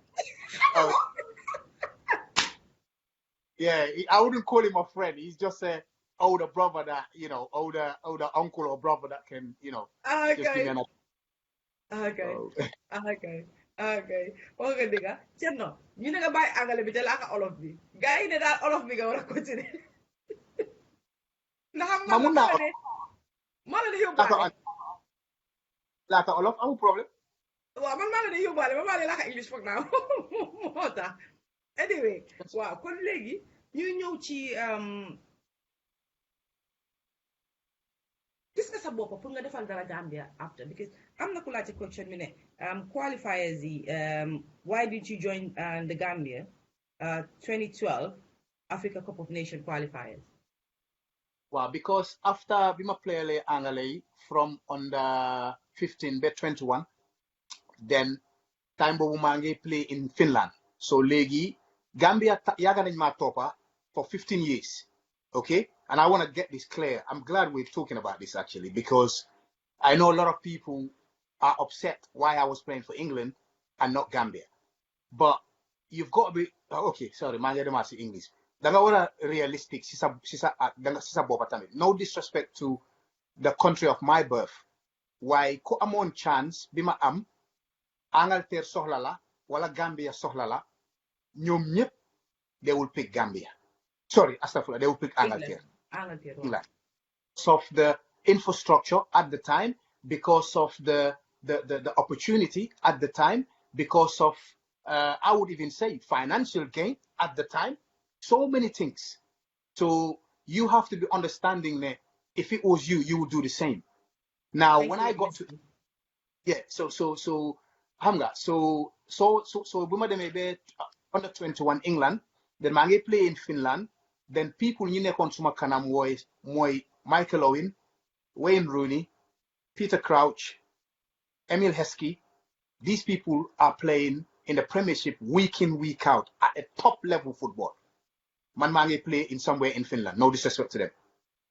Yeah, I wouldn't call him a friend. He's just a older brother that, older uncle or brother that can, Okay. just give me an Okay. Okay. Wax nga dëgg Cherno ñu ne nga bàyyi angale bi te laaka olof bi gars yi ne daal olof bi nga war a continuer ndax xam nga mun naa maa la di yóbbaale laaka olof amul problème. waaw man maa la di yóbbaale ma maa la laaka English foog naa moo tax anyway waaw kon léegi ñu ñëw ci gis nga sa bopp pour nga defal dara Gambia after, because am na ku laajte question mi ne qualifiers yi why did you join the Gambia 2012 Africa Cup of Nations qualifiers? Well, because after bima play Angale from under 15 bet 21, then time bobu mangi play in Finland. So legi Gambia yaga nañ ma topa for 15 years. Okay? And I want to get this clear. I'm glad we're talking about this actually, because I know a lot of people are upset why I was playing for England and not Gambia. But, you've got to be okay. Sorry, man, you don't English. Danga wara realistic. Sisa boba tamit. No disrespect to the country of my birth. Why ko amon chance bima am Angleterre soxla la wala Gambia soxla la ñoom ñëpp they will pick Gambia. Sorry, astagfirullah, they will pick Angleterre. England. Because of the infrastructure at the time, because of the opportunity at the time, because of I would even say financial gain at the time. So many things. So you have to be understanding that if it was you, you would do the same. Now, when I got to Hamga, so Buma de maybe under 21 England, then Mange play in Finland, then people you know consumer kanam moy Michael Owen, Wayne Rooney, Peter Crouch, Emil Heskey. These people are playing in the Premiership week in, week out at a top level football. Man Mange play in somewhere in Finland. No disrespect to them.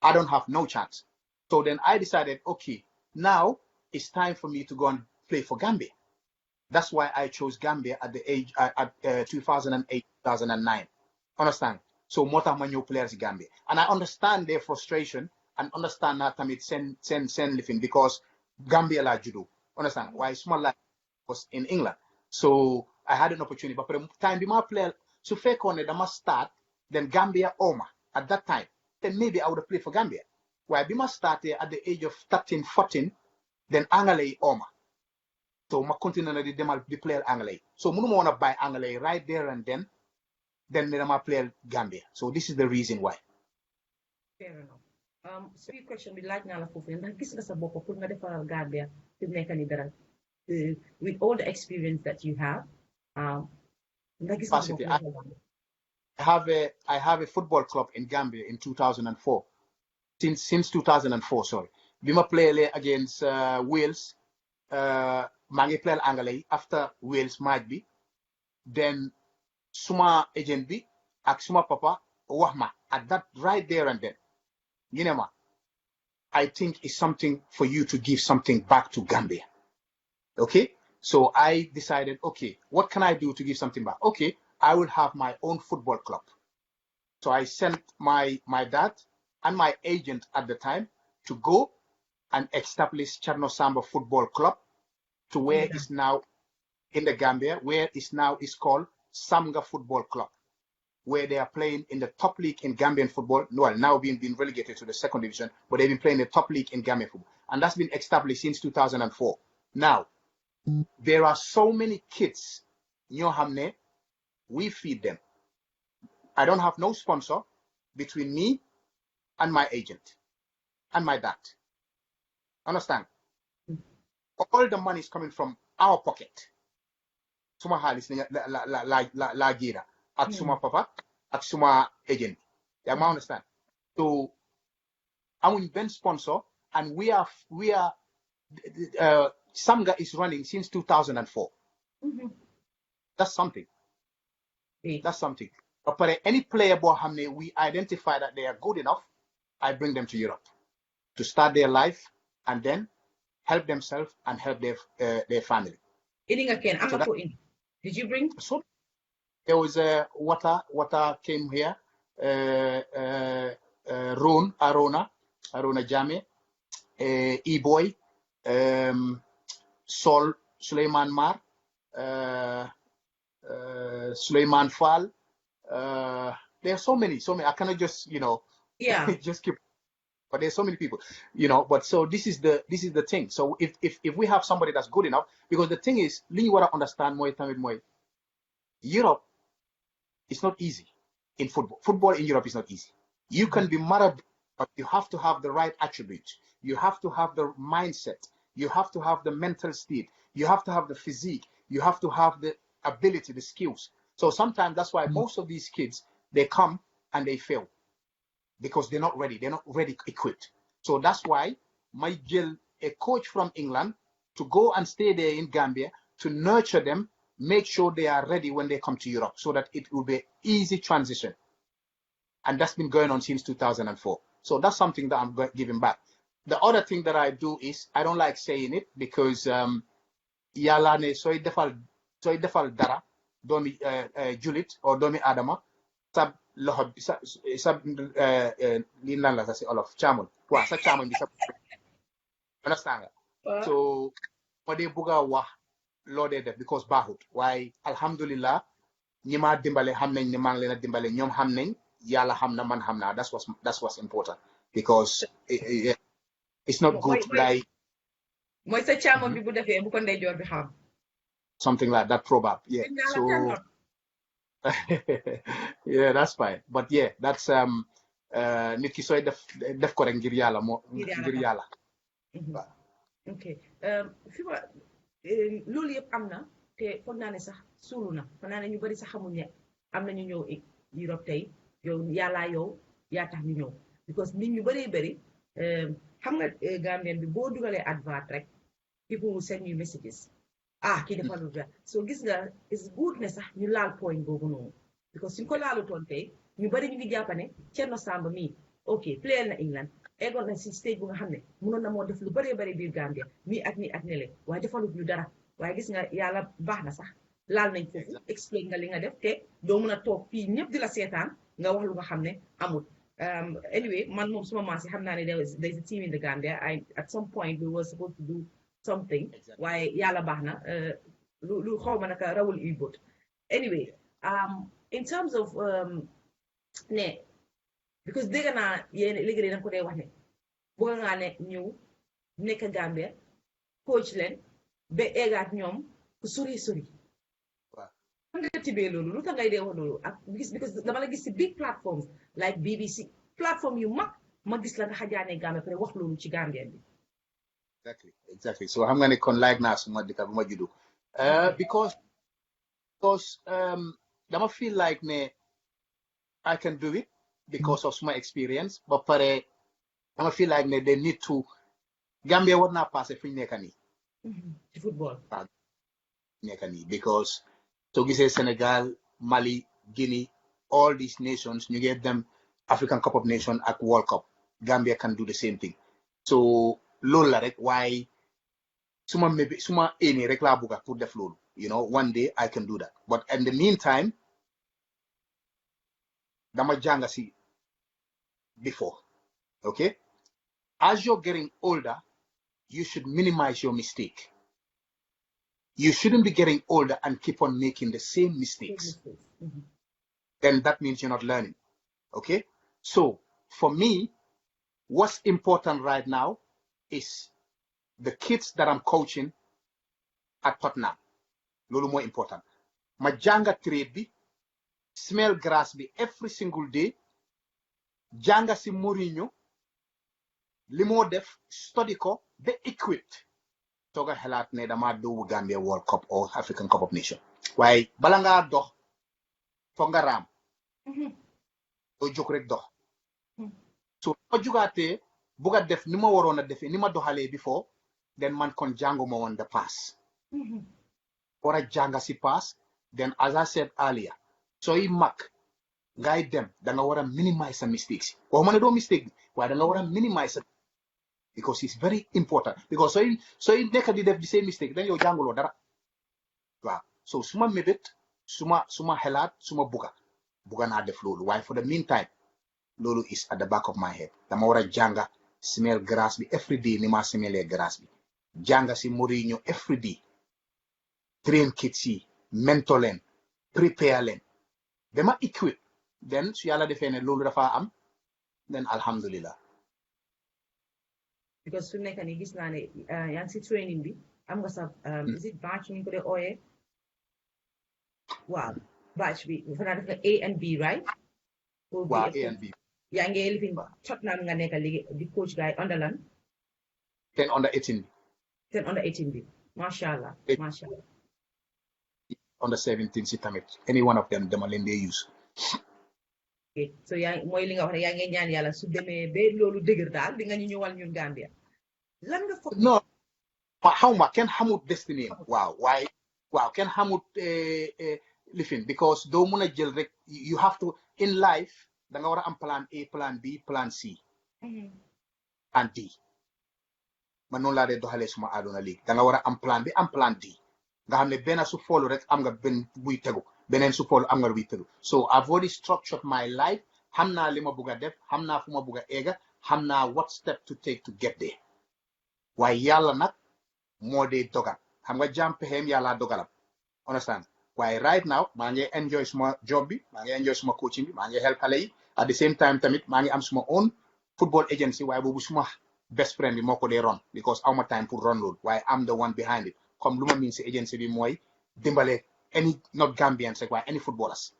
I don't have no chance. So then I decided, okay, now it's time for me to go and play for Gambia. That's why I chose Gambia at the age at 2008, 2009. Understand? So Mota Manyo players Gambia, and I understand their frustration and understand that it send living because Gambia la judo. Understand? Why small like was in England. So I had an opportunity, but for the time be my player so fair corner that must start then Gambia Oma at that time. Then maybe I would have played for Gambia. Why be must start there at the age of 13, 14, then Angale Oma. So ma continue na the player Angale. So Munu wanna buy Angale right there and then ma player Gambia. So this is the reason why. Fair enough. Sweet question bi laaj naa la foofu ndax gis nga sa bopp pour nga defaral Gambia fi mu nekk nii dara with all the experience that you have. Ndax gis nga sa bopp I have a football club in Gambia in 2004. Since 2004, sorry. Bima play against Wales. Mangi play Angalay after Wales might be. Then suma agent bi ak suma papa wahma at that right there and then. You know, I think it's something for you to give something back to Gambia. Okay? So I decided, okay, what can I do to give something back? Okay, I will have my own football club. So I sent my dad and my agent at the time to go and establish Cherno Samba Football Club to where it's now in the Gambia, where it's now is called Samba Football Club, where they are playing in the top league in Gambian football. Well, now being relegated to the second division, but they've been playing the top league in Gambian football. And that's been established since 2004. Now, there are so many kids, Hamne, we feed them. I don't have no sponsor between me and my agent and my dad. Understand? All the money is coming from our pocket. Suma halis la gira. At suma papa, at suma agent. You understand? So I'm Ben sponsor, and we are Samga is running since 2004. Mm-hmm. That's something. That's something. But any player we identify that they are good enough, I bring them to Europe to start their life and then help themselves and help their family. Did you bring? So there was water came here, Arona Jame, E-Boy, Sol, Suleiman Mar, Suleiman Fall. There are so many. I cannot just just keep. But there's so many people, But so this is the thing. So if we have somebody that's good enough, because the thing is, you want to understand more. Europe is not easy in football. Football in Europe is not easy. You can be mad, but you have to have the right attributes. You have to have the mindset. You have to have the mental state. You have to have the physique. You have to have the ability, the skills. So sometimes that's why most of these kids, they come and they fail because they're not ready. They're not ready equipped. So that's why my a coach from England to go and stay there in Gambia to nurture them, make sure they are ready when they come to Europe so that it will be easy transition. And that's been going on since 2004. So that's something that I'm giving back. The other thing that I do is, I don't like saying it because yala ne soy defal dara doomi julit or doomi adama sa loxo sa li nan la sa si olof caamoñ waaw sa caamoñ bi sa understand nga so ma dee bugg a wax loo dee def because baaxut waaye alhamdulillah ñi ma dimbale xam nañ ne maa ngi leen a dimbale ñoom xam nañ yàlla xam na man xam naa that's what's important because it's not good like mooy sa caamoñ bi bu defee bu ko ndeyjoor bi xam something like that probably yeah so yeah that's fine but yeah that's nit ki sooy def ko rek ngir yàlla moo ngir yàlla ok fi ma loolu yëpp am na te foog naa ne sax suulu na foog naa ne ñu bari sax xamuñ ne am na ñu ñëw Europe tey yow yàllaa yow yaa tax ñu ñëw because nit ñu bari bari xam nga Gambian bi boo dugalee advert rek people will send you messages kii dafa lu dara so gis nga it's good ne sax ñu laal point boobu noonu because suñ ko laalutoon tey ñu bari ñu ngi jàpp ne Cherno Samba mii ok playal na England eggoon na si stage bu nga xam ne mënoon na moo def lu bëree bëri biir Gambia nii ak nele waaye defalut ñu dara waaye gis nga yàlla baax na sax laal nañ foofu explain nga li nga def te doo mën a toog fii ñëpp di la seetaan nga wax lu nga xam ne amul anyway man moom suma maas yi xam naa ne there's a team in the Gambia at some point we were supposed to do something waaye yàlla baax na lu xaw ma naka rawul u-boat anyway in terms of ne because dégg naa yéen léegi danga ko dee wax ne bëgg ngaa ne ñëw nekk Gambia coach leen ba eggaat ñoom ku sori nga tibee loolu lu tax ngay dee wax loolu ak because dama la gis si big platforms like BBC platform yu mag ma gis la nga xajaanee Gambia pare wax loolu ci Gambia bi exactly so xam nga ne kon like naa suma dëkk bu ma juddu because dama feel like ne I can do it because of my experience but pare dama feel like ne they need to Gambia war naa passé fu ñu nekk nii ci football nekk nii because so gisee Sénégal Mali Guinea all these nations ñu ngi dem African Cup of Nations ak World Cup Gambia can do the same thing so loolu la rek waaye suma aimé rek laa bugga pour def loolu you know one day I can do that but in the meantime dama jàng si before okay as you're getting older you should minimize your mistake you shouldn't be getting older and keep on making the same mistakes then that means you're not learning okay so for me what's important right now is the kids that I'm coaching at Tottenham loolu more important ma jànga trade bi smell grass bi every single day jànga si Mourinho li moo def study ko ba equipped tooga xalaat ne dama doowu Gambia World Cup or African Cup of Nations waaye bala ngaa dox foog nga raam doo jóg rek dox so ma jugaatee bugga def ni ma waroon a defee ni ma doxalee before then man kon jànguma woon the past war a jànga si past then as I said earlier sooy mag ngay dem da nga war a minimize sa mistakes waxuma ne doo mistake bi waaye da nga war a minimize because it's very important because sooy nekk di def di same mistake dañ yow jànguloo dara waaw so suma mébét suma xelaat suma bugga naa def loolu waaye for the meantime loolu is at the back of my head dama war a jànga smell grass bi every day ni ma smellee grass bi jànga si Mourinho every day train kids yi mentor leen prepare leen dama equip then su yàlla defee ne loolu dafa am then alhamdulillah because su nekk nii gis naa ne yaa ngi si training bi am nga sa is it batch ñu ko dee ooyee waaw batch bi fanaa def nga A and B right waaw A and B yaa ngi lifin Tottenham nga nekk léegi di coach guy under lan 10 under 18 10 under 18 bi masha Allah under 17 si tamit any one of them dama leen dee use okay so yaa mooy li nga wax rek yaa ngi ñaan yàlla su demee ba loolu dëgër daal di nga ñu ñëwal ñun Gambia lan nga foog non xaw ma kenn xamut destiny waaw kenn xamut lifin because doo mun a jël rek you have to in life da nga war a am plan A plan B plan C and D man noonu laa dee doxalee suma àdduna léegi da nga war a am plan B am plan D nga xam ne benn su foolu rek am nga benn buy tegu beneen su follow am nga lu muy tëru so I've already structured my life xam naa li ma bugg a def xam naa fu ma bugg a egga xam naa what step to take to get there waaye yàlla nag moo dee dogal xam nga jàmm pexeem yàlla dogalam understand waaye right now maa ngi enjoy suma job bi maa ngi enjoy suma coaching bi maa ngi help xale yi at the same time tamit maa ngi am suma own football agency waaye boobu suma best friend bi moo ko dee run because awma time pour run loolu waaye am the one behind it comme lu ma miin si agency bi mooy dimbale any not Gambians rek waaye any footballers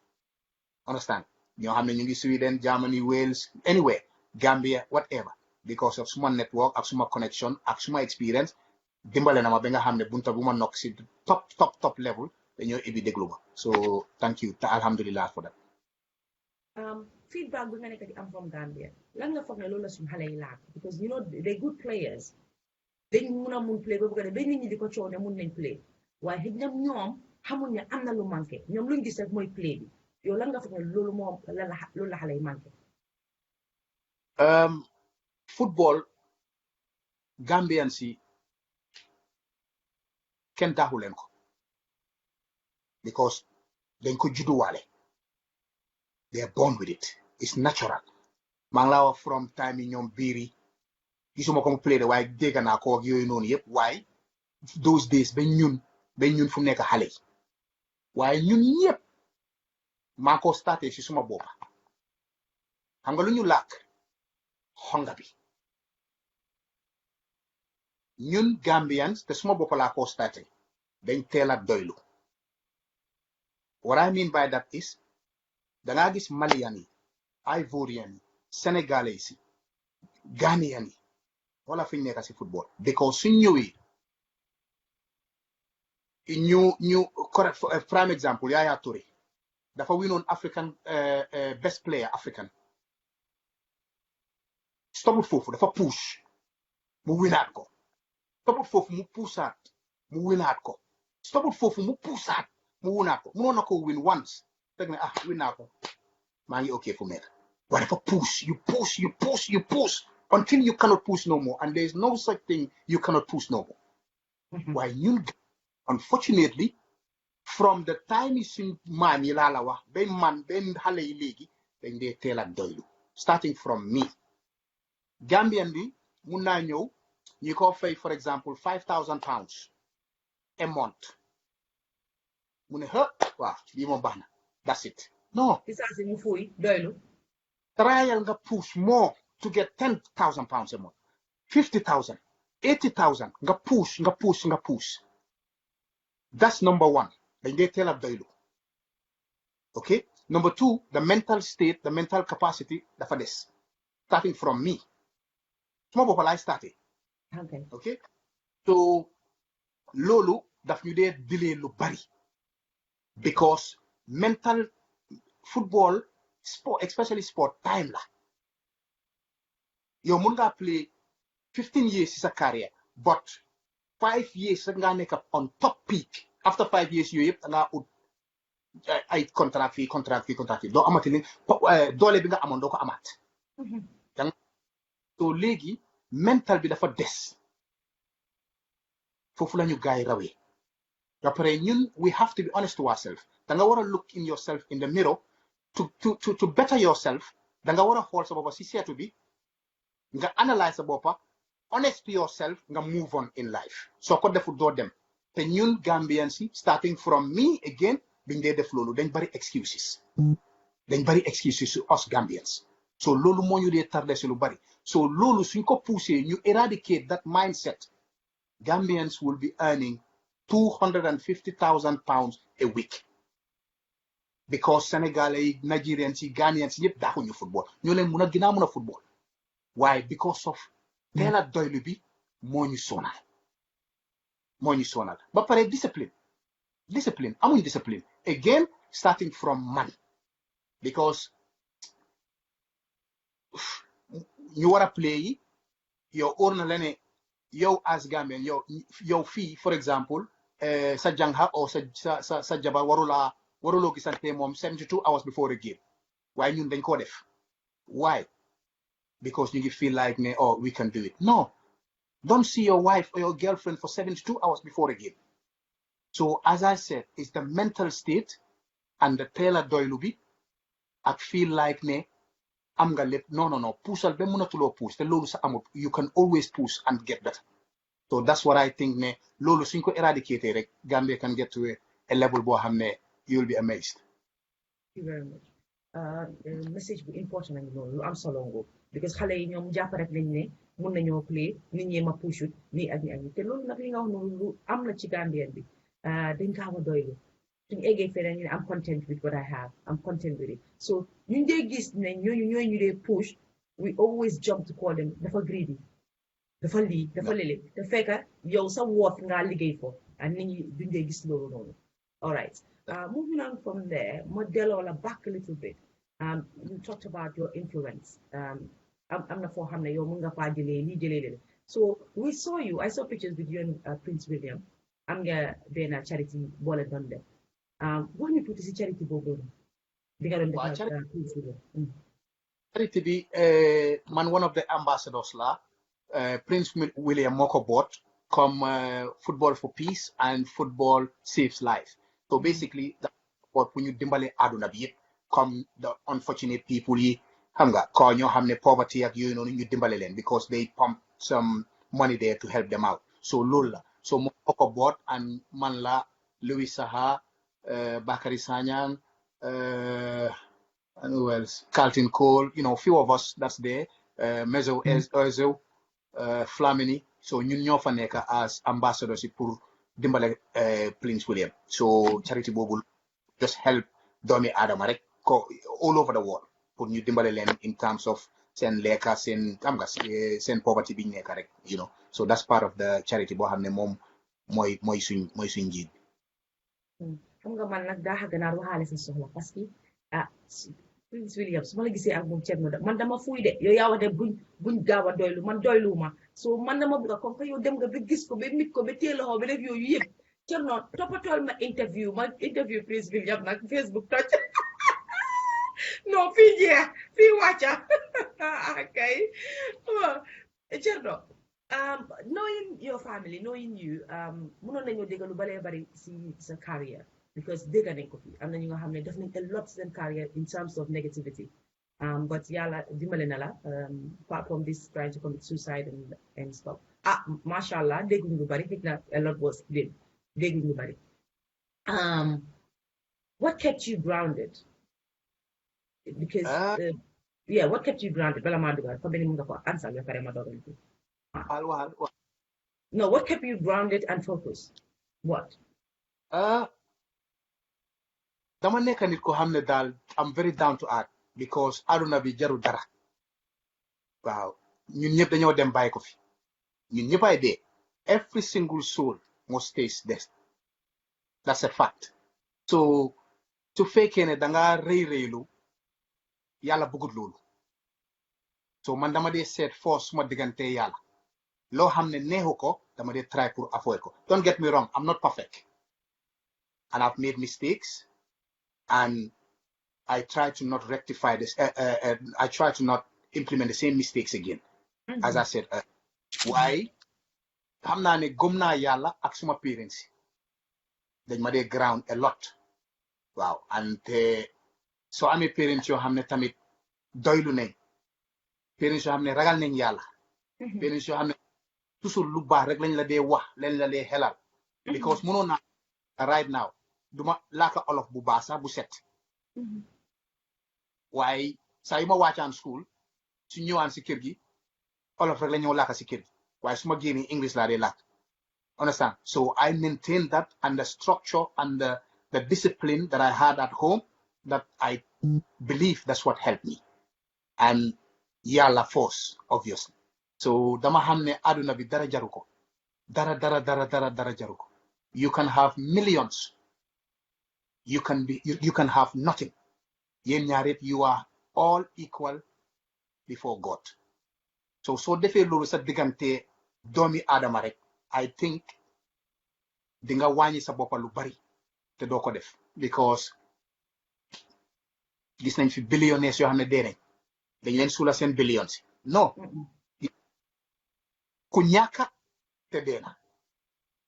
understand ñoo xam ne ñu ngi Sweden Germany Wales anywhere Gambia whatever because of suma network ak suma connection ak suma experience dimbale na ma ba nga xam ne bunta bu ma nokk si top level dañoo ibi déglu ma so thank you te alhamdulillah for that feedback bi nga nekk di am from Gambia lan nga foog ne loolu la suñu xale yi laaj because you know they good players dañ mun a mun play ba bëgg a def ba nit ñi di ko coow ne mun nañ play waaye xëy na ñoom xamul ne am na lu manqué ñoom luñ gis rek mooy play bi yow lan nga foog ne loolu moom loolu la xale yi manqué football Gambian si kenn daaxu leen ko because dañ ko judduwaale they are born with it it's natural maa ngi laa wax from time yi ñoom biiri gisuma ko mu play de waaye dégg naa ko ak yooyu noonu yëpp waaye those days ba ñun fu nekk xale yi waaye ñun ñëpp maa ko starté si suma boppa xam nga lu ñu làkk xonga bi ñun Gambians te suma boppa laa ko starté dañ teel a doylu what I mean by that is dangaa gis Malian yi Ivorian yi Sénégalais yi Ghanaian yi wala fi ñu nekk si football because suñ ñëwee ñu correct prime example Yaya Touré dafa winoon African best player African stoput foofu dafa push mu winaat ko stoput foofu mu puusaat mu winaat ko stoput foofu mu puusaat mu winaat ko mënoon na ko win once teg ne win naa ko maa ngi okay fu nekk waaye dafa push you push until you cannot push no more and there is no such thing you cannot push no more waaye ñun unfortunately from the time yi suñ maam yi laa la wax benn xale yi léegi dañ dee teel a doylu starting from me Gambian bi mun naa ñëw ñu ko fay for example £5,000 a month mu ne waaw lii moom baax na that's it no isaasi mu fuuy doylu trial nga push more to get £10,000 a month 50,000 80,000 nga push that's number one dañ dee teel a doylu okay number two the mental state the mental capacity dafa des starting from me suma boppa laay starté okay so loolu daf ñu dee dilee lu bari because mental football sport especially sport time la yow mun ngaa play 15 years si sa carrière but 5 years rek ngaa nekk on top peak after 5 years yooyu yëpp da ngaa ut ay contract fii doo amati ni doole bi nga amoon doo ko amaat so léegi mental bi dafa des foofu la ñu gaay rawee après ñun we have to be honest to ourselves da nga war a look in yourself in the mirror to better yourself da nga war a xool sa boppa si seetu bi nga analyse sa boppa honest to yourself nga move on in life soo ko deful doo dem te ñun Gambians si starting from me again biñ dee def loolu dañ bari excuses su us Gambians so loolu moo ñu dee tardé si lu bari so loolu suñ ko poussé ñu eradicate that mindset Gambians will be earning £250,000 a week because Senegalais Nigerians Ghanaians ñëpp daaxuñu football ñoo leen mun a gën a mun a football waaye because of teel a doylu bi moo ñu sonal ba pare discipline amuñ discipline again starting from man because ñu war a play yi yow óor na la ne yow as Gambian yow fii for example sa jànga o sa jabar waruloo gisante moom 72 hours before a game waaye ñun dañ koo def why because ñu ngi feel like ne we can do it no don't see your wife or your girlfriend for 72 hours before a game so as I said it's the mental state and teel a doylu bi ak feel like ne am nga lépp non puusal ba mënatuloo puus te loolu sa amut you can always push and get better. So that's what I think ne loolu suñ ko eradicate rek Gambia can get to a level boo xam ne you'll be amazed. Thank you very much. Message bu important nañu loolu lu am solo ngo because xale yi ñoom jàpp rek nañ ne mun nañoo play nit ñee ma pushut nii ak nii ak nii te loolu nag li nga wax noonu lu am na ci Gambien bi dañ ko xaw a doylu suñu eggee feneen ñu ne I'm content with what I have I'm content with it so ñun dee gis ne ñooñu ñu dee push we always jump to call them dafa greedy dafa lii dafa lele te fekka yow sa woot ngaa liggéey fo ak nit ñi duñ dee gis loolu noonu all right. Moving on from there, Modelo back a little bit. You talked about your influence. I'm not for Hamna, your Munga Padile, so we saw you. I saw pictures with you and Prince William. I'm going to charity ball and done there. When you put this charity ball, Prince William. Charity be man one of the ambassadors la Prince William Moko bought come football for peace and football saves life. So basically, that's what when you dimbale aduna bi come the unfortunate people yi xam nga ko ñoo xam ne poverty ak yooyu noonu ñu dimbale leen because they pump some money there to help them out. So loolu la so moo ko boot and man la Louis Saha Bakary Sanyang and who else Carlton Cole few of us that's there Mezo Ezo Flamini so ñun ñoo fa nekk as ambassadors pour dimbale Prince William so charity boobu just help doomi aadama rek ko all over the world pour ñu dimbale leen in terms of seen lekka seen xam nga seen poverty biñ nekk rek so that's part of the charity boo xam ne moom mooy suñ njiit xam nga man nag daa xa ganaar waxaale sa soxla parce que Prince William su ma la gisee ak moom Cherno man dama fuy de yow yaa wax de buñ gaaw a doylu man doyluwuma so man dama bëgg comme que yow dem nga ba gis ko ba mit ko ba téye loxo ba def yooyu yëpp Cherno toppatool ma interview Prince William nag Facebook toj non fii jeex fii wàcca okay Cherno knowing your family knowing you mënoon nañoo dégg lu baree bari si sa career because dégg nañ ko fi am na ñu nga xam ne def nañ a lot seen career in terms of negativity but yàlla dimbale na la apart from this trying to commit suicide and stuff masha Allah dégguñ lu bari xëy na a lot was dégguñ lu bari what kept you grounded because what kept you grounded bala maa dugal fa benn mun nga ko answer ba pare ma dogal no what kept you grounded and focused what dama nekk nit ko xam ne daal I'm very down to earth because aduna bi jaru dara waaw ñun ñëpp dañoo dem bàyyi ko fi ñun ñëpp ay dee every single soul must taste death that's a fact so su fekkee ne danga rëylu yàlla bëggut loolu so man dama dee seet force suma diggante yàlla loo xam ne neexu ko dama dee try pour avoid ko don't get me wrong I'm not perfect and I've made mistakes and I try to not rectify this. I try to not implement the same mistakes again. As I said, why? xam naa ne gëm naa yàlla ak suma parents dañ ma dee ground a lot waaw and soo amee parents yoo xam ne tamit doylu nañ parents yoo xam ne ragal nañ yàlla parents yoo xam ne toujours lu baax rek lañ la dee wax lañ la dee xelal because mënoon naa right now duma laaka olof bu baax sax bu set waaye saa yu ma wàccaan school su ñëwaan si kër gi olof rek la ñëw laaka si kër gi waaye su ma génnee English laa dee laak understand so I maintain that and the structure and the discipline that I had at home that I believe that's what helped me and yàlla force obviously so dama xam ne aduna bi dara jaru ko dara jaru ko you can have millions you can have nothing yéen ñaar yëpp you are all equal before God so soo defee loolu sa diggante doomi aadama rek I think di nga wàññi sa boppa lu bari te doo ko def because gis nañ fi billionaires yoo xam ne dee nañ dañ leen suula seen billions non ku ñàkka te dee na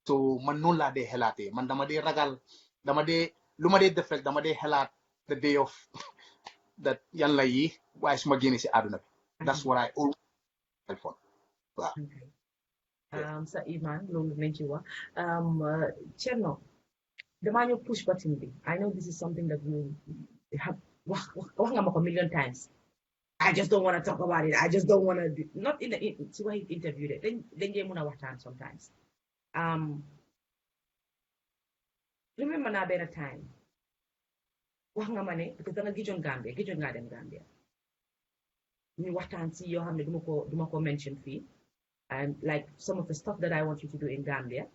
so man noonu laa dee xelaatee man dama dee ragal dama dee lu ma dee def rek dama dee xalaat the day of that yan la yi waaye su ma génnee si àdduna bi. That's what I always tell for. Waaw. sa Iman loolu nañ ci wax Cherno damaa ñëw push button bi. I know this is something that you have wax nga ma ko million times. I just don't want to talk about it. I just don't want to not in the si waxi interview de dañ dee mën a waxtaan sometimes. Remember naa benn time wax nga ma ne because da nga gijoon ngaa dem Gambia ñu waxtaan si yoo xam ne duma ko mention fii and like some of the stuff that I want you to do in Gambia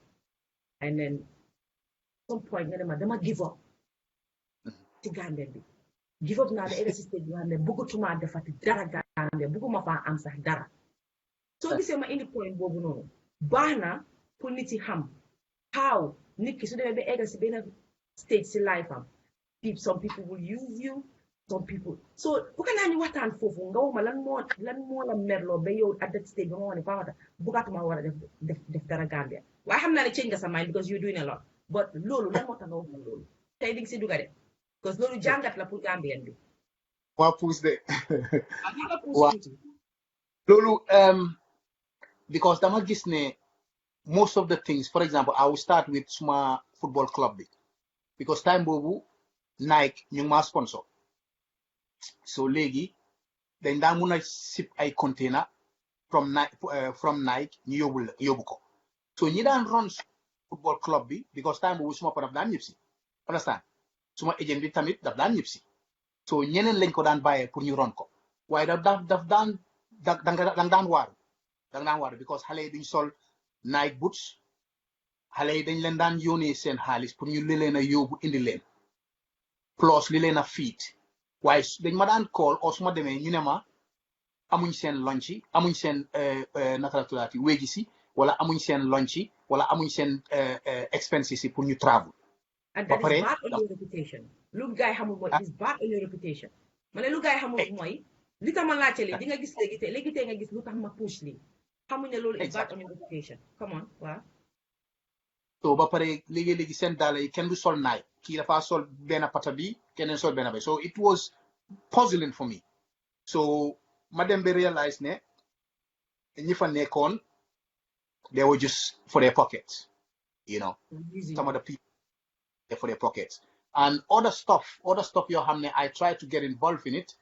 and then some point nga ne ma dama give up ci Gambia bi give up naa da egg si stage bi nga xam ne bëggatuma defati dara Gambia bëgguma faa am sax dara soo gisee ma indi point boobu noonu baax na pour nit yi xam how nit ki su demee ba egg si benn stage si life am some people will use you some people so bu ko naa ñu waxtaan foofu nga wax ma lan moo la merloo ba yow at that stage ba ma wax ne Fatoumata bëggatuma war a def dara Gambia waaye xam naa ne change nga sa mind because you're doing a lot but loolu lan moo tax nga wax ma loolu tey di nga si dugga de because loolu jàngat la pour Gambien bi waa puus de waaw loolu because dama gis ne most of the things for example I will start with suma football club bi because time boobu Nike ñu ngi maa sponsor so léegi dañ daan mun a sip ay container from Nike ñu yóbbu ko so ñi daan run football club bi because time boobu suma ko daf daan ñëpp si understand suma agent bi tamit daf daan ñëpp si so ñeneen lañ ko daan bàyyee pour ñu run ko waaye daf daan dang daan waaru because xale yi duñ sol Nike boots xale yi dañ leen daan yónnee seen xaalis pour ñu li leen a yóbbu indi leen plus li leen a feed waaye dañ ma daan call o su ma demee ñu ne ma amuñ seen lunch yi amuñ seen naka la tuddaati wéji si wala amuñ seen lunch yi wala amuñ seen expenses yi pour ñu travel. And that is bad on your reputation. Lu gaay xamul mooy is bad on your reputation. Ma ne lu gaay xamul mooy li tax ma laajte lii di nga gis léegi tey nga gis lu tax ma push lii xamuñ ne loolu is bad on your reputation. Come on waaw. So ba pare léegi seen daala yi kenn du sol naay kii dafa sol benn pata bi keneen sol benn bay so it was puzzling for me so ma dem ba realize ne ñi fa nekkoon they were just for their pockets you know some of the people for their pockets and other stuff yoo xam ne I try to get involved in it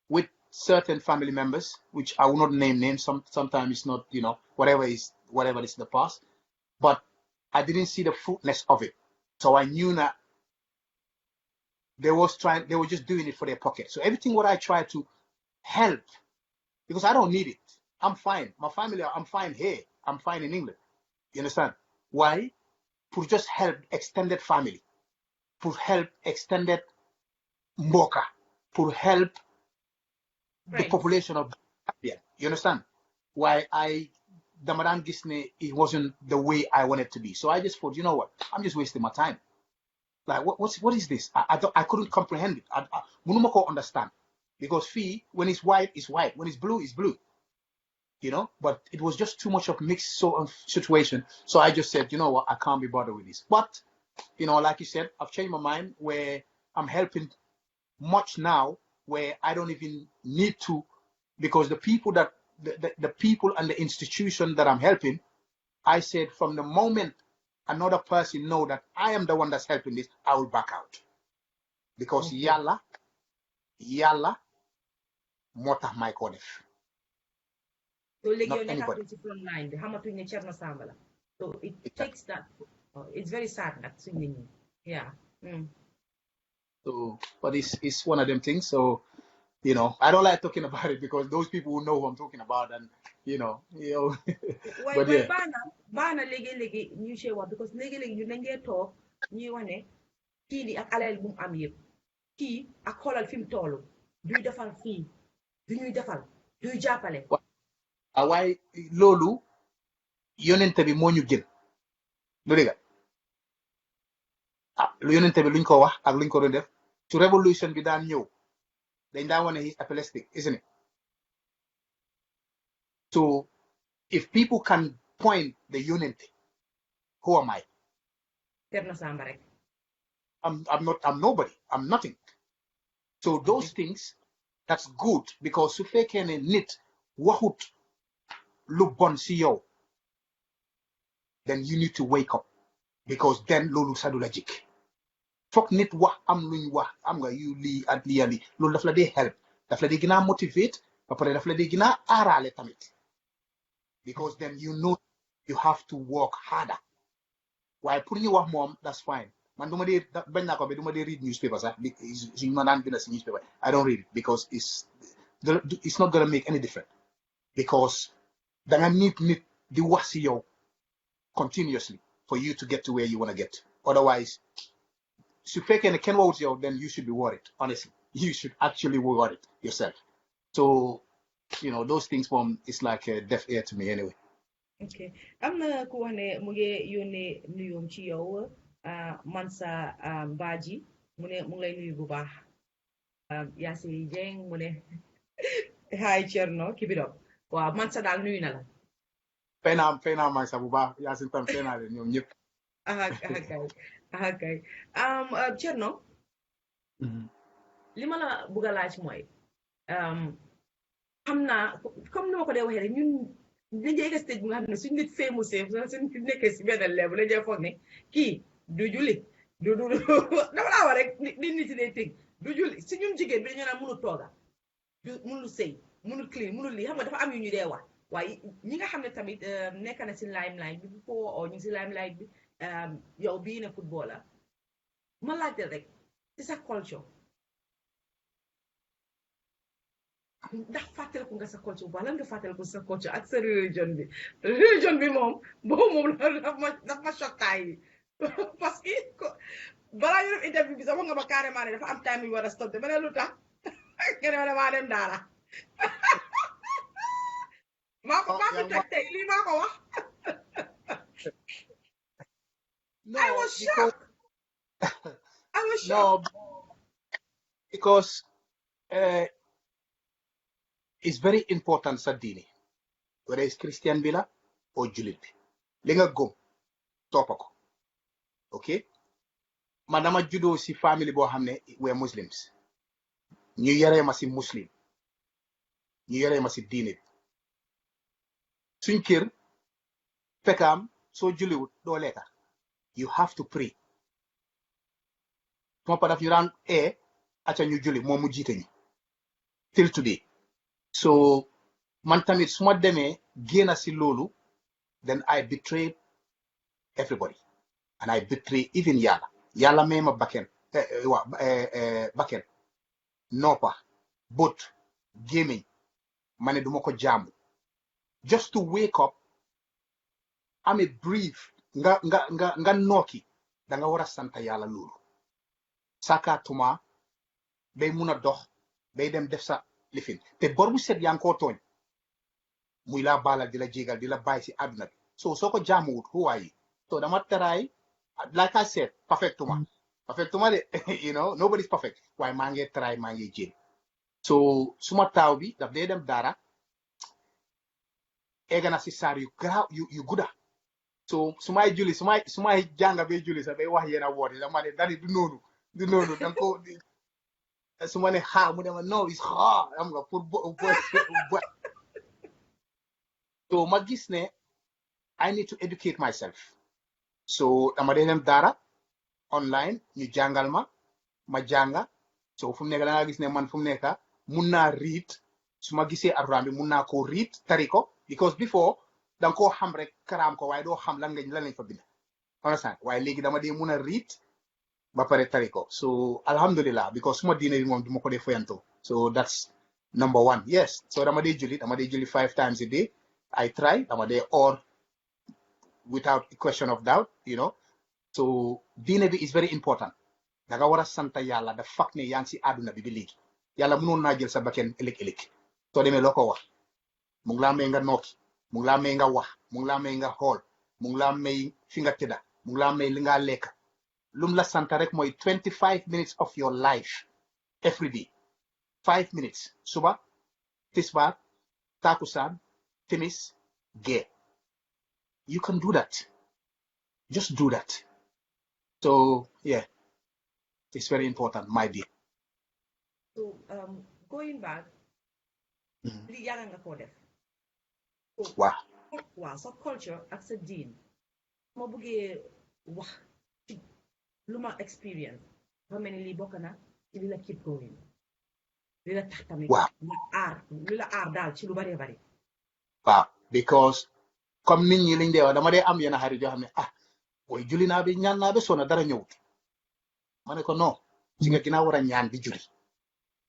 with certain family members which I will not name names sometimes it's not you know whatever is in the past but I didn't see the fruitness of it. So I knew that they were just doing it for their pocket. So everything what I try to help, because I don't need it. I'm fine. My family, I'm fine here. I'm fine in England. You understand? Why? For just help extended family. For help extended Mboka. For help the population of Gambia. You understand? Why Damadan Gisne, it wasn't the way I wanted to be. So I just thought, you know what? I'm just wasting my time. Like, what is this? I couldn't comprehend it. I Munumako understand. Because fee, when it's white, it's white. When it's blue, it's blue. You know? But it was just too much of mixed sort of situation. So I just said, you know what? I can't be bothered with this. But, you know, like you said, I've changed my mind where I'm helping much now where I don't even need to, because the people that the people and the institution that I'm helping, I said from the moment another person know that I am the one that's helping this, I will back out. Because yalla mota my kodef. So Cherno. So it takes that. It's very sad that singing. Yeah. So but it's one of them things. So you know, I don't like talking about it because those people will know who I'm talking about, and you know. But yeah. Bana legi ñu ci wax because legi ñu nangé tok ñi wone ki di ak alal bu am yépp ki ak xolal fim tollu duy defal fi duñuy defal duy jappalé way lolu yonenté bi mo ñu gën lu diga lu yonenté bi luñ ko wax ak luñ ko doon def su revolution bi daan ñëw then that one is epileptic, isn't it? So if people can point the unity, who am I? Cherno Samba rek. I'm nobody. I'm nothing. So those things, that's good because su fekkee ne nit waxut lu bon si yow, then you need to wake up because then loolu sa du la jik. Fok nit wax am luñ wax am nga yu lii ak lii ak lii loolu daf la dee help daf la dee gën a motivate ba pare daf la dee gën a aaraale tamit because then you know you have to work harder. Waaye pour ñu wax moom that's fine. Man duma dee bañ naa ko ba duma dee read newspaper sax suñ ma daan bind si newspaper I don't read it because it's not gonna make any difference because danga need nit di wax si yow continuously for you to get to where you want to get. Otherwise, su fekkee ne kenn waxut si yow, then you should be worried. Honestly, you should actually be worried yourself. So, those things is like a deaf ear to me anyway. Okay. Am na ku wax ne mu ngi yónnee nuyoom ci yow Mansa Badji mu ne mu ngi lay nuyu bu baax Yasi Jeng mu ne hi Cherno keep it up waaw Mansa daal nuyu na la. Fay naa Mansa bu baax Yasi tam fay naa leen ñoom ñëpp. kay Cherno. li ma la bëgg a laaj mooy xam naa comme ni ma ko dee waxee rek ñun dañuy yegg stage bu nga xam ne suñ nit famous suñ nekkee si benn level dañuy foog ne kii du julli du dama laa wax rek nit ñi day tëgg du julli si ñun jigéen bi dañu naan mënul tooga mënul sëy mënul clean mënul lii xam nga dafa am yu ñu dee wax waaye ñi nga xam ne tamit nekk na si limelight bi ñu ngi si limelight bi yow bii ne footballer ma laajte rek ci sa culture ndax fàttaliku nga sa culture wala nga fàttaliku sa culture ak sa religion bi moom boobu moom daf ma choqué yi parce que balaa ñu def interview bi sax wax nga ba carrément ne dafa am time yu war a stop te ba ne lu tax nga ne ma damaa dem daara maa ko teg tey lii maa ko wax I was shocked. No, because it's very important sa diine whether it's Christian bi la or julit bi li nga gëm toppa ko ok man dama juddoo si family boo xam ne we Muslims ñu yaree ma si muslim ñu yaree ma si diine bi suñ kër fekkaam soo julliwut doo lekka you have to pray suma pa daf ñu daan acca ñu julli moom mu jiite ñu till today so man tamit suma demee génna si loolu then I betrayed everybody and I betray even yàlla may ma bakken bakken noppa bët gémmiñ ma ne duma ko jaamu just to wake up am a brief nga nooki da nga war a sant yàlla loolu sakatuma bay mun a dox bay dem def sa lifin te bor bu set yaa ngi koo tooñ muy laa baalal di la jégal di la bàyyi si àdduna bi soo ko jaamuwut who are you so dama try like I said perfectuma de nobody's perfect waaye maa ngi try maa ngi jéem so suma taaw bi daf dee dem daara egga na si saar yu garaaw yu gudda so sumay julli sumay jànga bay julli sax bay wax yéena woot yi dama ne dani du noonu danga ko suma ne xaa mu dema no is xaa am nga pour so ma gis ne I need to educate myself so dama dee dem daara online ñu jàngal ma jànga so fu mu nekk da nga gis ne man fu mu nekk mun naa read su ma gisee alxuraan bi mun naa koo read tari ko because before danga koo xam rek karaam ko waaye doo xam lan lañ fa bind understand waaye léegi dama dee mun a read ba pare tari ko so alhamdulillah because suma diine bi moom duma ko dee foyanto so that's number one yes so dama dee julli 5 times a day I try dama dee or without a question of doubt so diine bi is very important da nga war a sant yàlla da fak ne yaa ngi si àdduna bi léegi yàlla mënoon naa jël sa bakken ëllëg soo demee loo ko wax mu ngi laa may nga nokki mu ngi laa may nga wax mu ngi laa may nga xool mu ngi laa may fi nga tëdda mu ngi laa may li nga lekk lum la sant rek mooy 25 minutes of your life every day 5 minutes suba tisbaar takusaan timis gee you can do that just do that so yeah It's very important, my dear. So going back, li yàgg nga koo def. Wow. Waaw sa culture ak sa diin ma bëggee wax ci lu ma experience ba mel ni lii bokk na ci li la keep going li la tax tamit Wow. li la aar daal ci lu baree bari. Waaw because comme nit ñi liñ dee wax dama dee am yenn xarit yoo xam ne booy julli naa bi ñaan naa ba sona dara ñëwut ma ne ko non ci nga ginnaaw war a ñaan di julli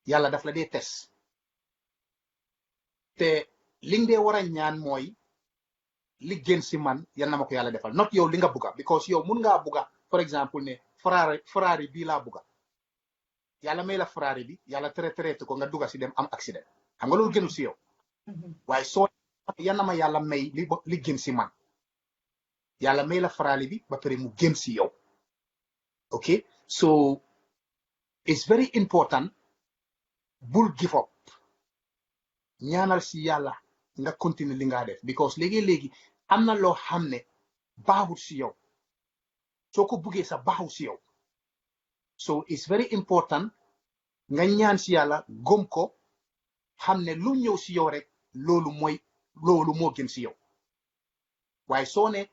yàlla daf la dee tes te liñ dee war a ñaan mooy li gën si man yal na ma ko yàlla defal not yow li nga bugga because yow mun ngaa bugga for exemple ne Ferrari bii laa bugga yàlla may la Ferrari bi yàlla traité ko nga dugga si dem am accident xam nga loolu gënu si yow waaye soo yal na ma yàlla may li gën si man yàlla may la Ferrari bi ba pare mu gën si yow ok so it's very important bul give up ñaanal si yàlla nga continuer li nga def because léegi am na loo xam ne baaxul si yow soo ko buggee sa baaxul si yow so it's very important nga ñaan si yàlla gëm ko xam ne lu ñëw si yow rek loolu moo gën si yow waaye soo ne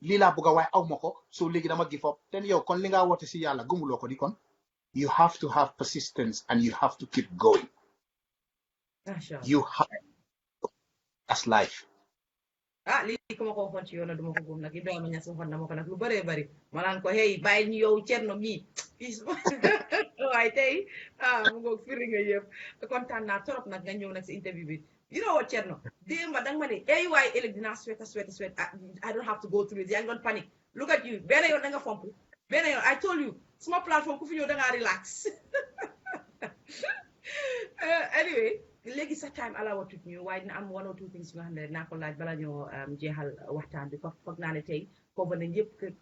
lii laa bugga waaye aw ma ko so léegi dama give up ten yow kon li nga woote si yàlla gëmuloo ko di kon you have to have persistence and you have to keep going you have that's life. Lii ko ma ko waxoon ci yoon duma ko gëm nag Ibrahima Niass waxoon na ma ko nag lu bëree bëri ma naan ko hey bàyyi ñu yow Cherno mii waaye tey mu ngoog firi nga yëpp kontaan naa trop nag nga ñëw nag si interview bi you know what Cherno démba danga ma ne waaye ëllëg dinaa sweat I don't have to go through it yaa ngi doon panic look at you benn yoon da nga fomp benn yoon I told you suma plateforme ku fi ñëw da ngaa relax anyway léegi sa time ala watut ñu waaye dina am one or two things nga xam ne naa ko laaj bala ñoo jeexal waxtaan bi foog naa ne tey foofu nañ yëpp kër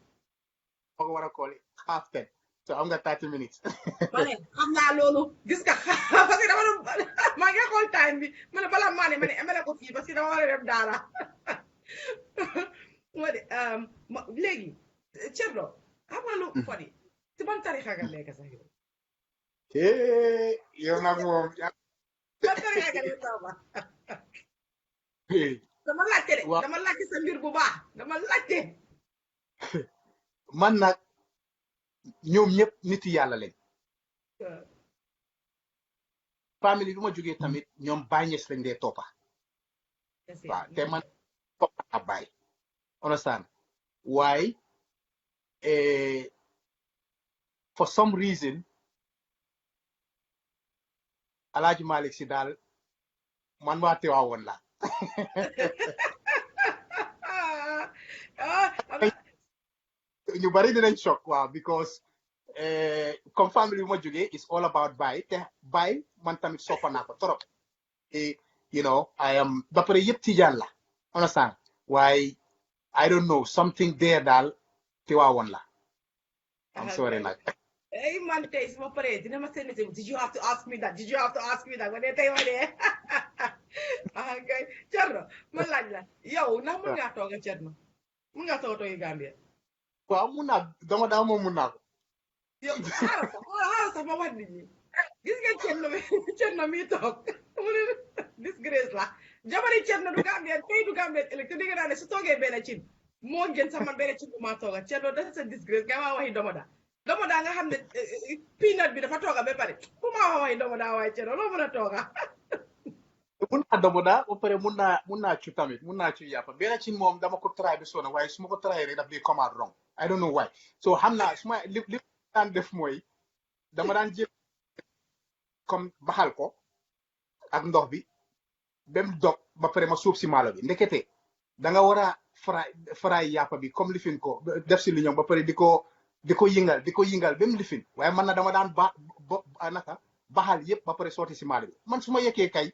foog war a kooli half ten so am nga 30 minutes ma ne xam naa loolu gis nga parce que dama doon maa ngi xool time bi ma ne bala maa ne ma ne amee ko fii parce que dama war a def daara ma de léegi Cherno xam nga lu fodi si ban tarixa nga nekk sax yow yow nag moom dama laajte de dama laajte sa mbir bu baax dama laajte man nag ñoom ñëpp nit yàlla lañ famille bi ma jógee tamit ñoom Baay Ñas lañ dee toppa waaw te man toppa a Baay understand waaye for some reason Alaaji Malik Si daal man waa Tiwaawoon la ñu bari dinañ choc waaw because comme famille bi ma jógee is all about Baay te Baay man tamit soppa naa ko trop you know I am ba pare yëpp Tijaan la understand waaye I don't know something there daal Tiwaawoon la I'm sorry nag hey man tey suma paree dina ma seen message did you have to ask me that ma ne tey ma ne kay Cherno ma laaj la yow ndax mun ngaa tooga Cherno mun ngaa tooga Gambia waaw mun naa dama daa moom mun naa ko yow xaaral sax ma wax nit ñi gis nga Cherno mi toog mu ne disgrace la jabari Cherno du Gambia tey du Gambia ëllëg te dégg naa ne su toogee benn cin moo gën sax man benn cin bu maa tooga Cherno dafa sa disgrace nga maa waxi domoda nga xam ne peanut bi dafa tooga ba pare bu maa waxi domoda waaye Cherno loo mën a tooga mun naa domoda ba pare mun naa cu tamit mun naa cu yàppa benn cin moom dama ko try bi sona waaye su ma ko try rek daf di come out wrong I don't know why so xam naa su ma li daan def mooy dama daan jël comme baxal ko ak ndox bi bem dog ba pare ma suuf si maalo bi ndekete da nga war a fry yàppa bi comme lifin ko def si liñoom ba pare di ko yëngal ba mu lifin waaye man na dama daan naka baxal yëpp ba pare sooti si maalo bi man su ma yekkee kay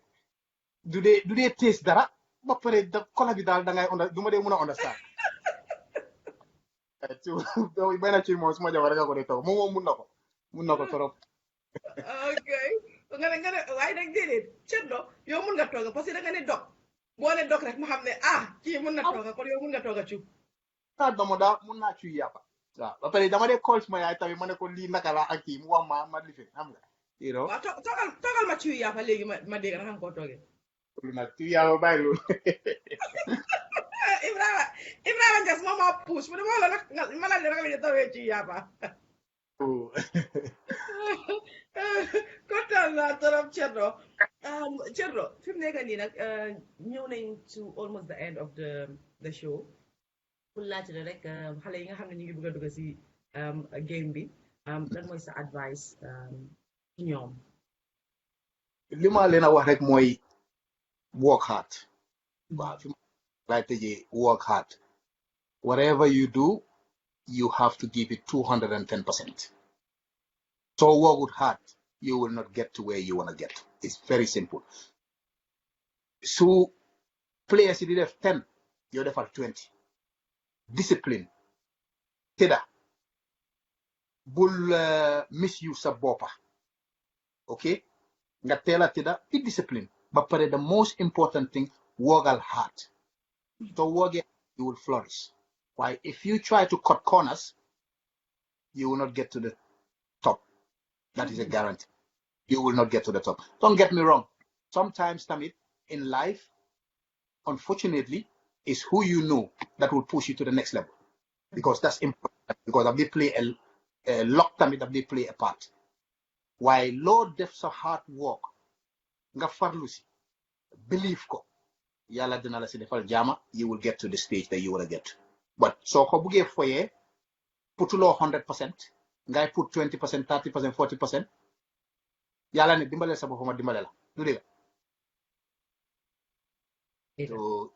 du dee tees dara ba pare kola bi daal da ngay du ma dee mun a understand benn ci moom su ma jabar nga ko dee toog moom mun na ko trop ok nga ne waaye nag déedéet Cherno yow mun nga tooga parce que da nga ne dog boo ne dog rek mu xam ne kii mun na tooga kon yow mun nga tooga cu domo daa mun naa cuy yàppa waaw ba pare dama dee call suma yaay tamit ma ne ko lii naka la ak kii mu wax ma lifin xam nga you know waaw toogal ma ciy yàppa léegi ma dégg na xam koo toogee. lu nag tu yaa ma bàyyi loolu Ibrahima Niass moo ma puus mu ne ma la nag ma la naka la ñu tawee ciy yàppa. kontaan naa trop Cherno. Cherno fi mu nekk nii nag ñëw nañ to almost the end of the show. pour laajte rek xale yi nga xam ne ñu ngi bëgg a dugg si game bi lan mooy sa advice ci ñoom. li ma leen a wax rek mooy work hard waaw fi ma laay tëjee work hard whatever you do you have to give it 210%. So work hard you will not get to where you want to get. It's very simple. So players yi di def 10 yow defal 20. Discipline tëdda bul misuse sa boppa ok nga teel a tëdda be discipline ba pare the most important thing worgal hard so working you will flourish. Why if you try to cut corners you will not get to the top. That is a guarantee. You will not get to the top. Don't get me wrong, sometimes tamit in life unfortunately is who you know that will push you to the next level, because that's important, because they play a lot tamit that they play a part. Why Lord def sa hard work nga farlu si believe ko yalla dina la si defal jama, you will get to the stage that you want to get. But so ko buge foye putuloo 100% ngay put 20%, 30%, 40%, yalla ne dimbale sa bopam dimbale la du dega. So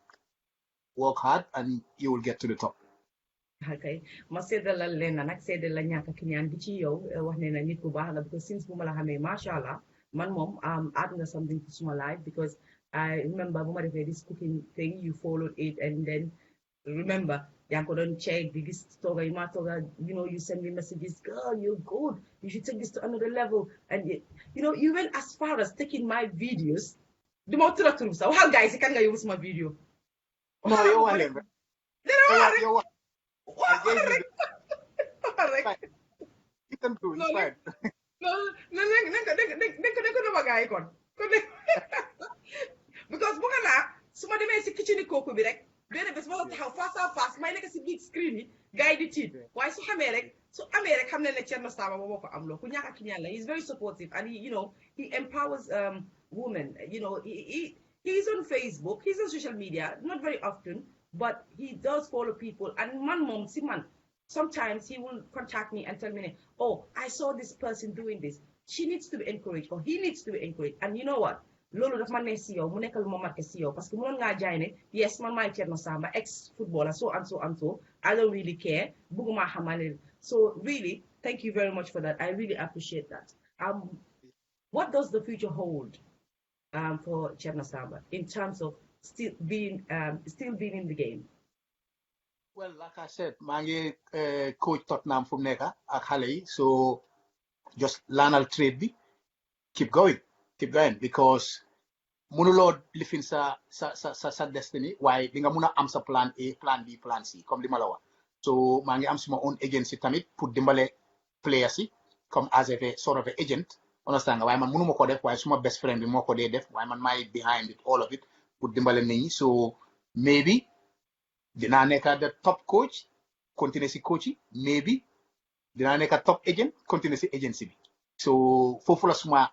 work hard and you will get to the top. Okay ma seddalal leen na nag seddal la ñàkk ki ñaan bi ci yow wax ne na nit ku baax la because since bu ma la xamee macha allah man moom add nga something to suma life, because I remember bu ma defee this cooking thing you followed it, and then remember yaa ngi ko doon check di gis tooga yi ma tooga, you know, you send me messages, girl you're good, you should take this to another level, and you know you went as far as taking my videos du ma tura tur sax waxal guys yi kan nga yóbbu suma video. No, yow wax leen rek. Yow wax. Because bu nga naa su ma demee si kitchen kooku bi rek benn bés ma taxaw face à face may nekk si big screen yi gars yi di tiit waaye su amee rek xam ne ne Cherno Samba moo ko am loo ku ñàkk a kiñaan la, he's very supportive and he, you know, he empowers women, you know, he's on Facebook, he's on social media, not very often, but he does follow people. And man, sometimes he will contact me and tell me, oh, I saw this person doing this. She needs to be encouraged, or he needs to be encouraged. And you know what? Lolo daf ma ne si yow mu nekkal mo marqué si yow parce que mënoon ngaa jaay ne yes man maay Cherno Samba ex footballer so and so and so, I don't really care bugguma xamane. So really thank you very much for that. I really appreciate that. What does the future hold for Cherno Samba in terms of still being in the game? Well, like I said, mangi coach Tottenham from Neka ak xale yi, so just laanal trade bi, keep going because mënuloo lifin sa destiny waaye di nga mun a am sa plan A, plan B, plan C comme li ma la wax. So maa ngi am suma own agency tamit pour dimbale players yi comme as a sort of a agent, understand nga, waaye man mënuma ko def waaye suma best friend bi moo ko dee def waaye man maay behind it, all of it pour dimbale nit ñi. So maybe dinaa nekk the top coach continuer si coach yi, maybe dinaa nekk top agent continuer si agency bi. So foofu la suma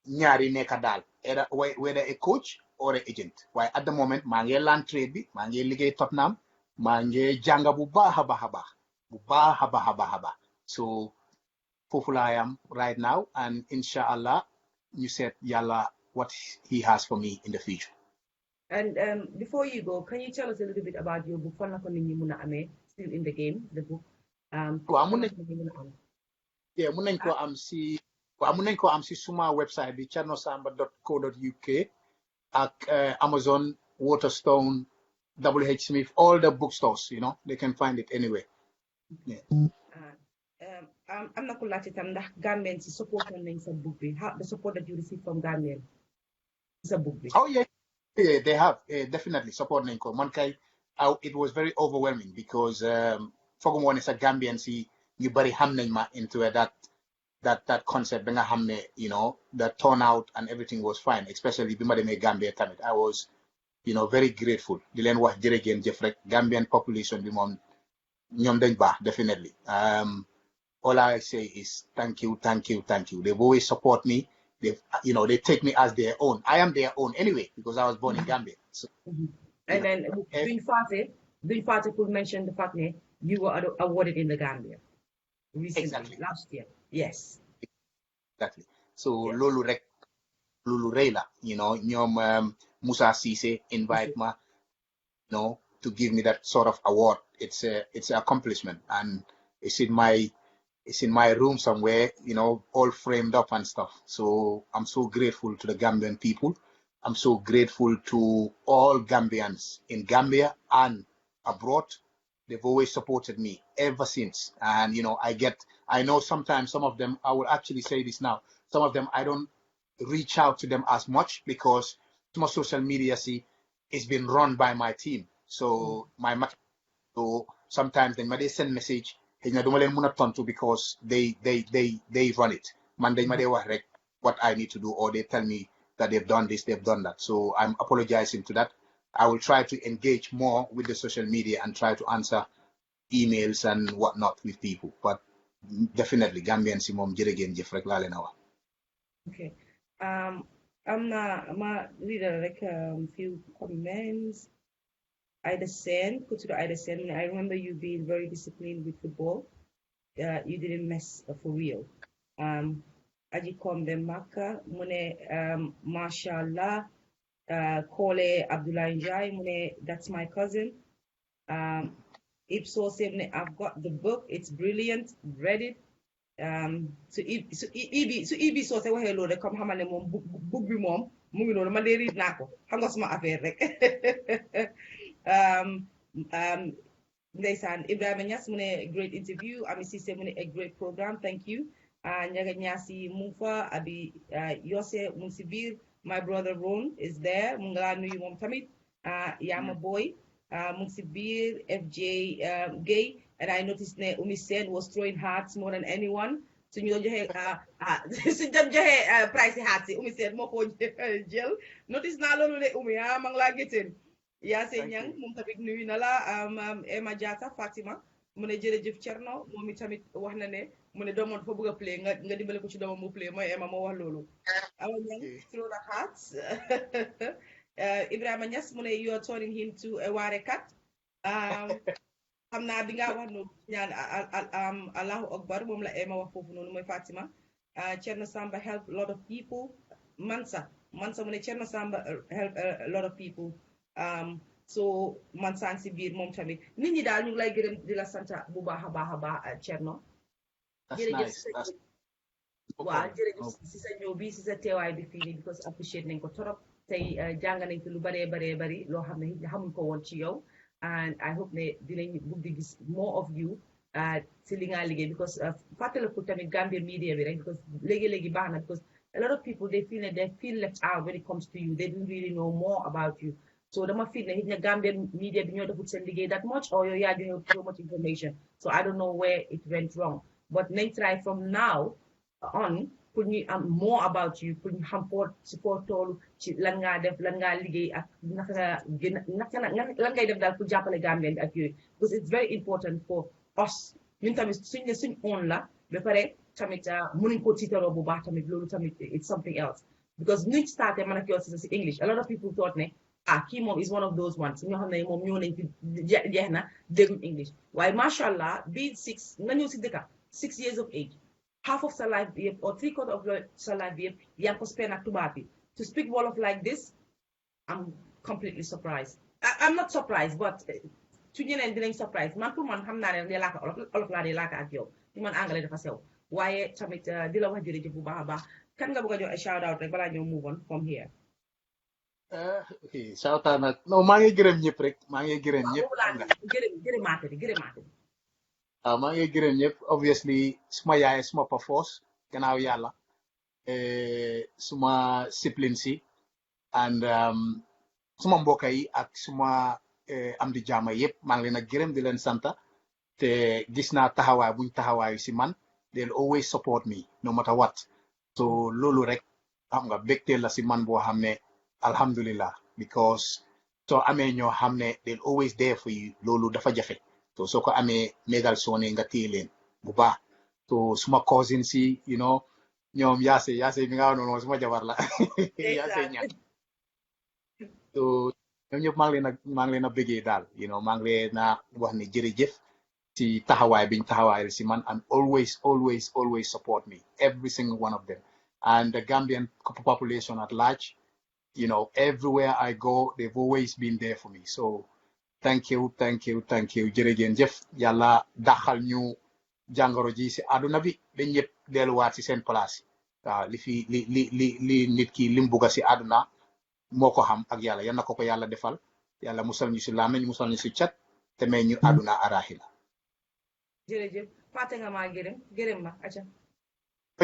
ñaari nekk daal, whether a coach or an agent. Waaye at the moment maa ngi land trade bi, maa ngi liggéey Tottenham, maa ngi jànga bu baax a baax. So foofu la I am right now, and inshallah you said yàlla what he has for me in the future. And before you go, can you tell us a little bit about your book? Fan la ko nit ñi mun a amee still in the game, the book. Waaw mun nañ ko am si suma website bi chernosamba.co.uk ak Amazon, Waterstone, WH Smith, all the bookstores, you know, they can find it anywhere. Yeah. I'm not going to tam ndax Gambian si support nañ sa book bi, the support that you receive from Gambian sa book bi. Oh yeah, they have definitely support nañ ko. Man kay it was very overwhelming because foog mo ne sa Gambian si ñu bari xam nañ ma into that concept ba nga xam ne you know the turnout and everything was fine, especially bi ma demee Gambia tamit I was very grateful di leen wax jërëgeen jëf rek Gambian population bi moom ñoom dañ baax definitely. All I say is thank you, thank you, thank you. They've always support me. They take me as their own. I am their own anyway because I was born in Gambia. So, And then doing Fati could mention the fact that you were awarded in the Gambia recently, exactly, last year. Yes. exactly. So Yes. Lulu Reyla, ñoom Musa Cisse invite me, to give me that sort of award. It's an accomplishment, and it's in my room somewhere, all framed up and stuff. So I'm so grateful to the Gambian people. I'm so grateful to all Gambians in Gambia and abroad. They've always supported me ever since. And, I know sometimes some of them, I will actually say this now, some of them, I don't reach out to them as much because my social media, it's been run by my team. So so sometimes they send message, hey, na duma leen muna tontu because they run it. Man dañ ma dee wax rek what I need to do, or they tell me that they've done this, they've done that. So I'm apologizing to that. I will try to engage more with the social media and try to answer emails and whatnot with people. But definitely Gambian si moom jërëgeen jëf rek laa leen a wax. Okay. I'm not reading like few comments. Ida Sen, Kutudo Ida Sen, I remember you being very disciplined with football. You didn't mess for real. Aji Kombe Maka, Mune, Mashallah, Kole Abdullah Njai, Mune, that's my cousin. Ipso Sebne, I've got the book, it's brilliant, read it. So Ibi so say hello de comme xamane mom book bi mom mu ngi non ma lay read nako xam nga suma affaire rek ndeysaan Ibrahima Niass mu ne great interview Ami Cissé mu ne a great program, thank you. Njaga Niassi mu ngi fa Abi Yose mu ngi si biir, my brother Ron is there mu ngi laa nuyu moom tamit. Yama Boy mu ngi si biir FJ Gay. And I noticed that Umi Sen was throwing hearts more than anyone. So you joxe price hearts Umi Sen moo ko jël. Notice naa loolu de Umi ma ngi laa gëteen. Yaa se ñang moom tamit nuyu na la Emma Diatta Fatima mu ne jërëjëf Cherno moom tamit wax na ne mu ne doomam dafa bëgg a play nga dimbale ko ci doomam mu play mooy Emma moo wax loolu. Awa ñang throw the hearts. Ibrahima Niass mu ne you are turning him to a warekat. Xam naa bi nga wax noonu ñaan Allahu Akbar moom la Emma wax foofu noonu mooy Fatima. Cherno Samba help a lot of people. Mansa mu ne Cherno Samba help a lot of people. So Mansa si biir moom tamit nit ñi daal ñu ngi lay gërëm di la sant bu baax a baax Cherno. Jërëjëf waaw jërëjëf si sa ñëw bi si sa teewaay bi fii nii because appreciate nañ ko torop tey jàng nañ fi lu baree bari loo xam ne xamuñ ko woon ci yow. And I hope ne dinañ bugg di gis more of you si li nga liggéey because fàttaliku tamit Gambian media bi rek because léegi baax na because a lot of people they feel left out when it comes to you, they don't really know more about you. So dama feel ne xëy Gambian media bi ñoo defut seen liggéey that much or yow yaa joxe so much information, so I don't know where it went wrong, but nañ try from now on pour ñu am more about you, pour ñu xam foo toolu ci lan ngaa def lan ngaa liggéey ak lan ngay def daal pour jàppale Gambien bi ak yooyu because it's very important for us ñun tamit suñ own la ba pare tamit mënuñ ko tiitaroo bu baax tamit loolu tamit it's something else because nuñ starté man ak yow si English a lot of people thought ne kii moom is one of those ones ñoo xam ne moom ñoo nañ fi jeex na dégguñ English waaye macha allah bii nga ñëw si dëkka 6 years of age, half of her life or 3/4 of her life yaa ko spend ak tubaab bi to speak Wolof like this, I'm completely surprised. I'm not surprised, but su ñeneen dinañ surprise man pour man xam naa ne dee laaka olof laa dee laaka ak yow ci man anglais dafa sew waaye tamit di la wax jërëjëf bu baax a baax kan nga bëgg a jox ay shout out rek balaa ñëw move on from here. Okay, shout out nag non maa ngi gërëm ñëpp rek maa ngi gërëm ñëpp. gërëmaate bi. waaw maa ngi gërëm ñëpp obviously suma yaay suma pafoos gannaaw yàlla suma siblings si and suma mbokk yi ak suma am di jaama yëpp maa ngi leen a gërëm di leen santa te gis naa taxawaay buñ taxawaayu si man they'll always support me no matter what so loolu rek xam nga bégteel la si man boo xam ne alhamdulillah because soo amee ñoo xam ne they'll always there for you loolu dafa jafe so soo ko amee mégal soone nga téye leen bu baax so suma cousin si you know ñoom yaase mi nga wax noonu suma jabar la yaase ñaan so ñoom ñëpp maa ngi leen a bëggee daal you know maa ngi leen a wax ne jërëjëf si taxawaay biñ taxawaayal si man and always support me every single one of them and the Gambian population at large you know everywhere I go they've always been there for me so thank you jërëjëf yàlla daxal ñu jàngoro ji si àdduna bi ba ñëpp delluwaat si seen place waaw li nit ki lim bugga si àdduna moo ko xam ak yàlla yal na ko yàlla defal yàlla musal ñu si làmmiñ musal ñu si cat te may ñu àdduna araaxila jërëjëf fàtte nga maa gërëm ma acca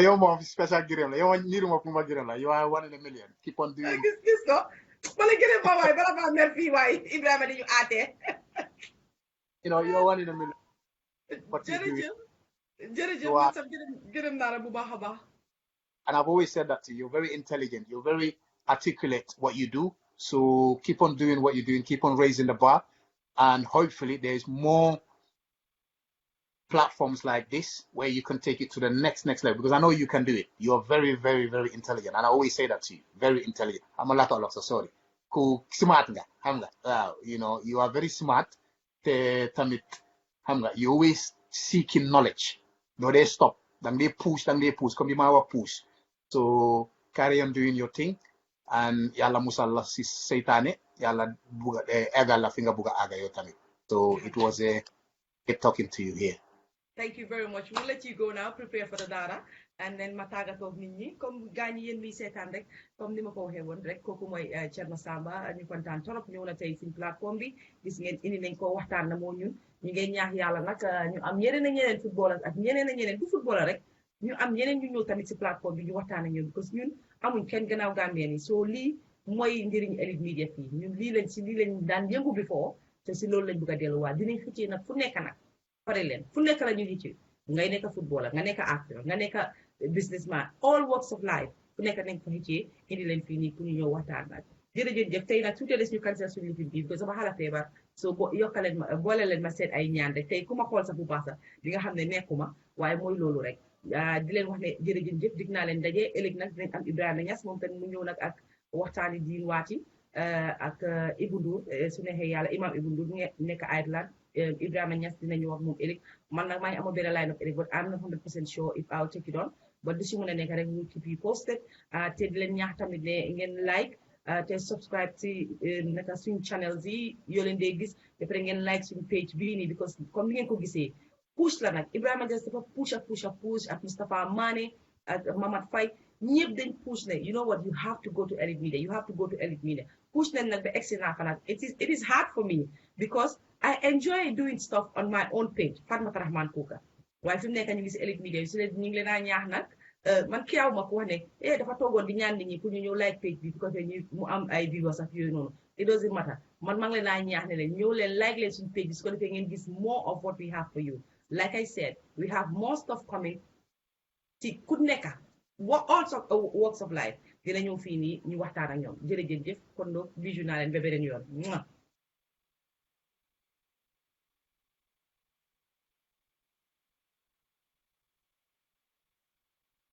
yow moom spécial gërëm la yow niiruma pour ma gërëm la yow are 1 in a million keep on doing gis ko bala gërëm ma waay bala maa mer fii waay Ibrahima dañu aatee you know you're 1 in a million jërëjëf man sax gërëm naa la bu baax a baax and I've always said that to you you're very intelligent you're very articulate what you do so keep on doing what you're doing keep on raising the bar and hopefully there's more platforms like this where you can take it to the next level because I know you can do it you're very intelligent and I always say that to you very intelligent I'm a lot of so sorry ku smart nga xam nga you know you are very smart te tamit xam nga you always seeking knowledge no they stop dang they push comme bi ma wax push so carry on doing your thing and yàlla musal la si seytaane yàlla buga eggal la fi nga buga aga yow tamit so it was a good talking to you here. Thank you very much. We'll let you go now, prepare for the dara, and then matagato of nit comme gaañi yeen mi sétane rek comme nima ko waxé won rek koku moy Cherno Samba ñu kontaan torop ñëw na tay ci plateforme bi gis ngeen indi nañ ko waxtaan na mo ñun ñu ngay ñaax yàlla nak ñu am ñeneen footballers ak ñeneen du footballer rek ñu am ñeneen ñu ñëw tamit ci plateforme bi ñu waxtaan ak ñoom because ñun amuñ kenn gannaaw Gambian yi so lii mooy njëriñ Elite Media fii ñun lii lañ daan yëngu before te si loolu lañ bëgg a delluwaat dinañ xëccee nag fu nekk nag pare leen fu nekk la ñu ngi ci ngay nekk footballer nga nekk acteur nga nekk businessman all walks of life fu nekk nañ ko xëccee indi leen fii nii pour ñu ñëw waxtaan nag jërëjëf tey nag tuuti des ñu cancel suñu lifin bi parce que sama xala feebar so yokkaleen ma boole leen ma seet ay ñaan rek tey ku ma xool sax bu baax sax di nga xam ne nekkuma waaye mooy loolu rek di leen wax ne jërëjëf dig naa leen daje ëllëg nag dinañ am Ibrahima Niass moom tamit mu ñëw nag ak waxtaani diin waati ak Ibou Ndour su neexee yàlla imam Ibou Ndour nekk Ireland Ibrahima Niass dinañu wax moom ëllëg man nag maa ngi amoon benn line of ëllëg but I'm not 100% sure if I'll take it on but du si mën a nekk rek we'll keep you posted te di leen ñaax tamit ne ngeen like te subscribe ci naka suñu channels yi yoo leen dee gis ba pare ngeen like suñu page bii nii because comme ni ngeen ko gisee push la nag Ibrahima Niass dafa push ak Moustapha Mané ak Mamad Faye ñëpp dañ push ne you know what you have to go to Elite Media push nañ nag ba egsi naa fa nag it is hard for me because I enjoy doing stuff on my own page Fatmata Rahman Kuka waaye fi mu nekk ñu ngi si Elite Media su leen ñu ngi leen a ñaax nag man kiyaaw ma ko wax ne dafa toogoon di ñaan nit ñi pour ñu ñëw like page bi because ñu mu am ay viewers ak yooyu noonu it doesn't matter man maa ngi leen a ñaax ne leen ñëw leen like leen suñu page bi su ko defee ngeen gis more of what we have for you like I said we have more stuff coming ci ku nekk all sorts of walks of life dina ñëw fii nii ñu waxtaan ak ñoom jërëjëf kon donc bijou naa leen ba beneen yoon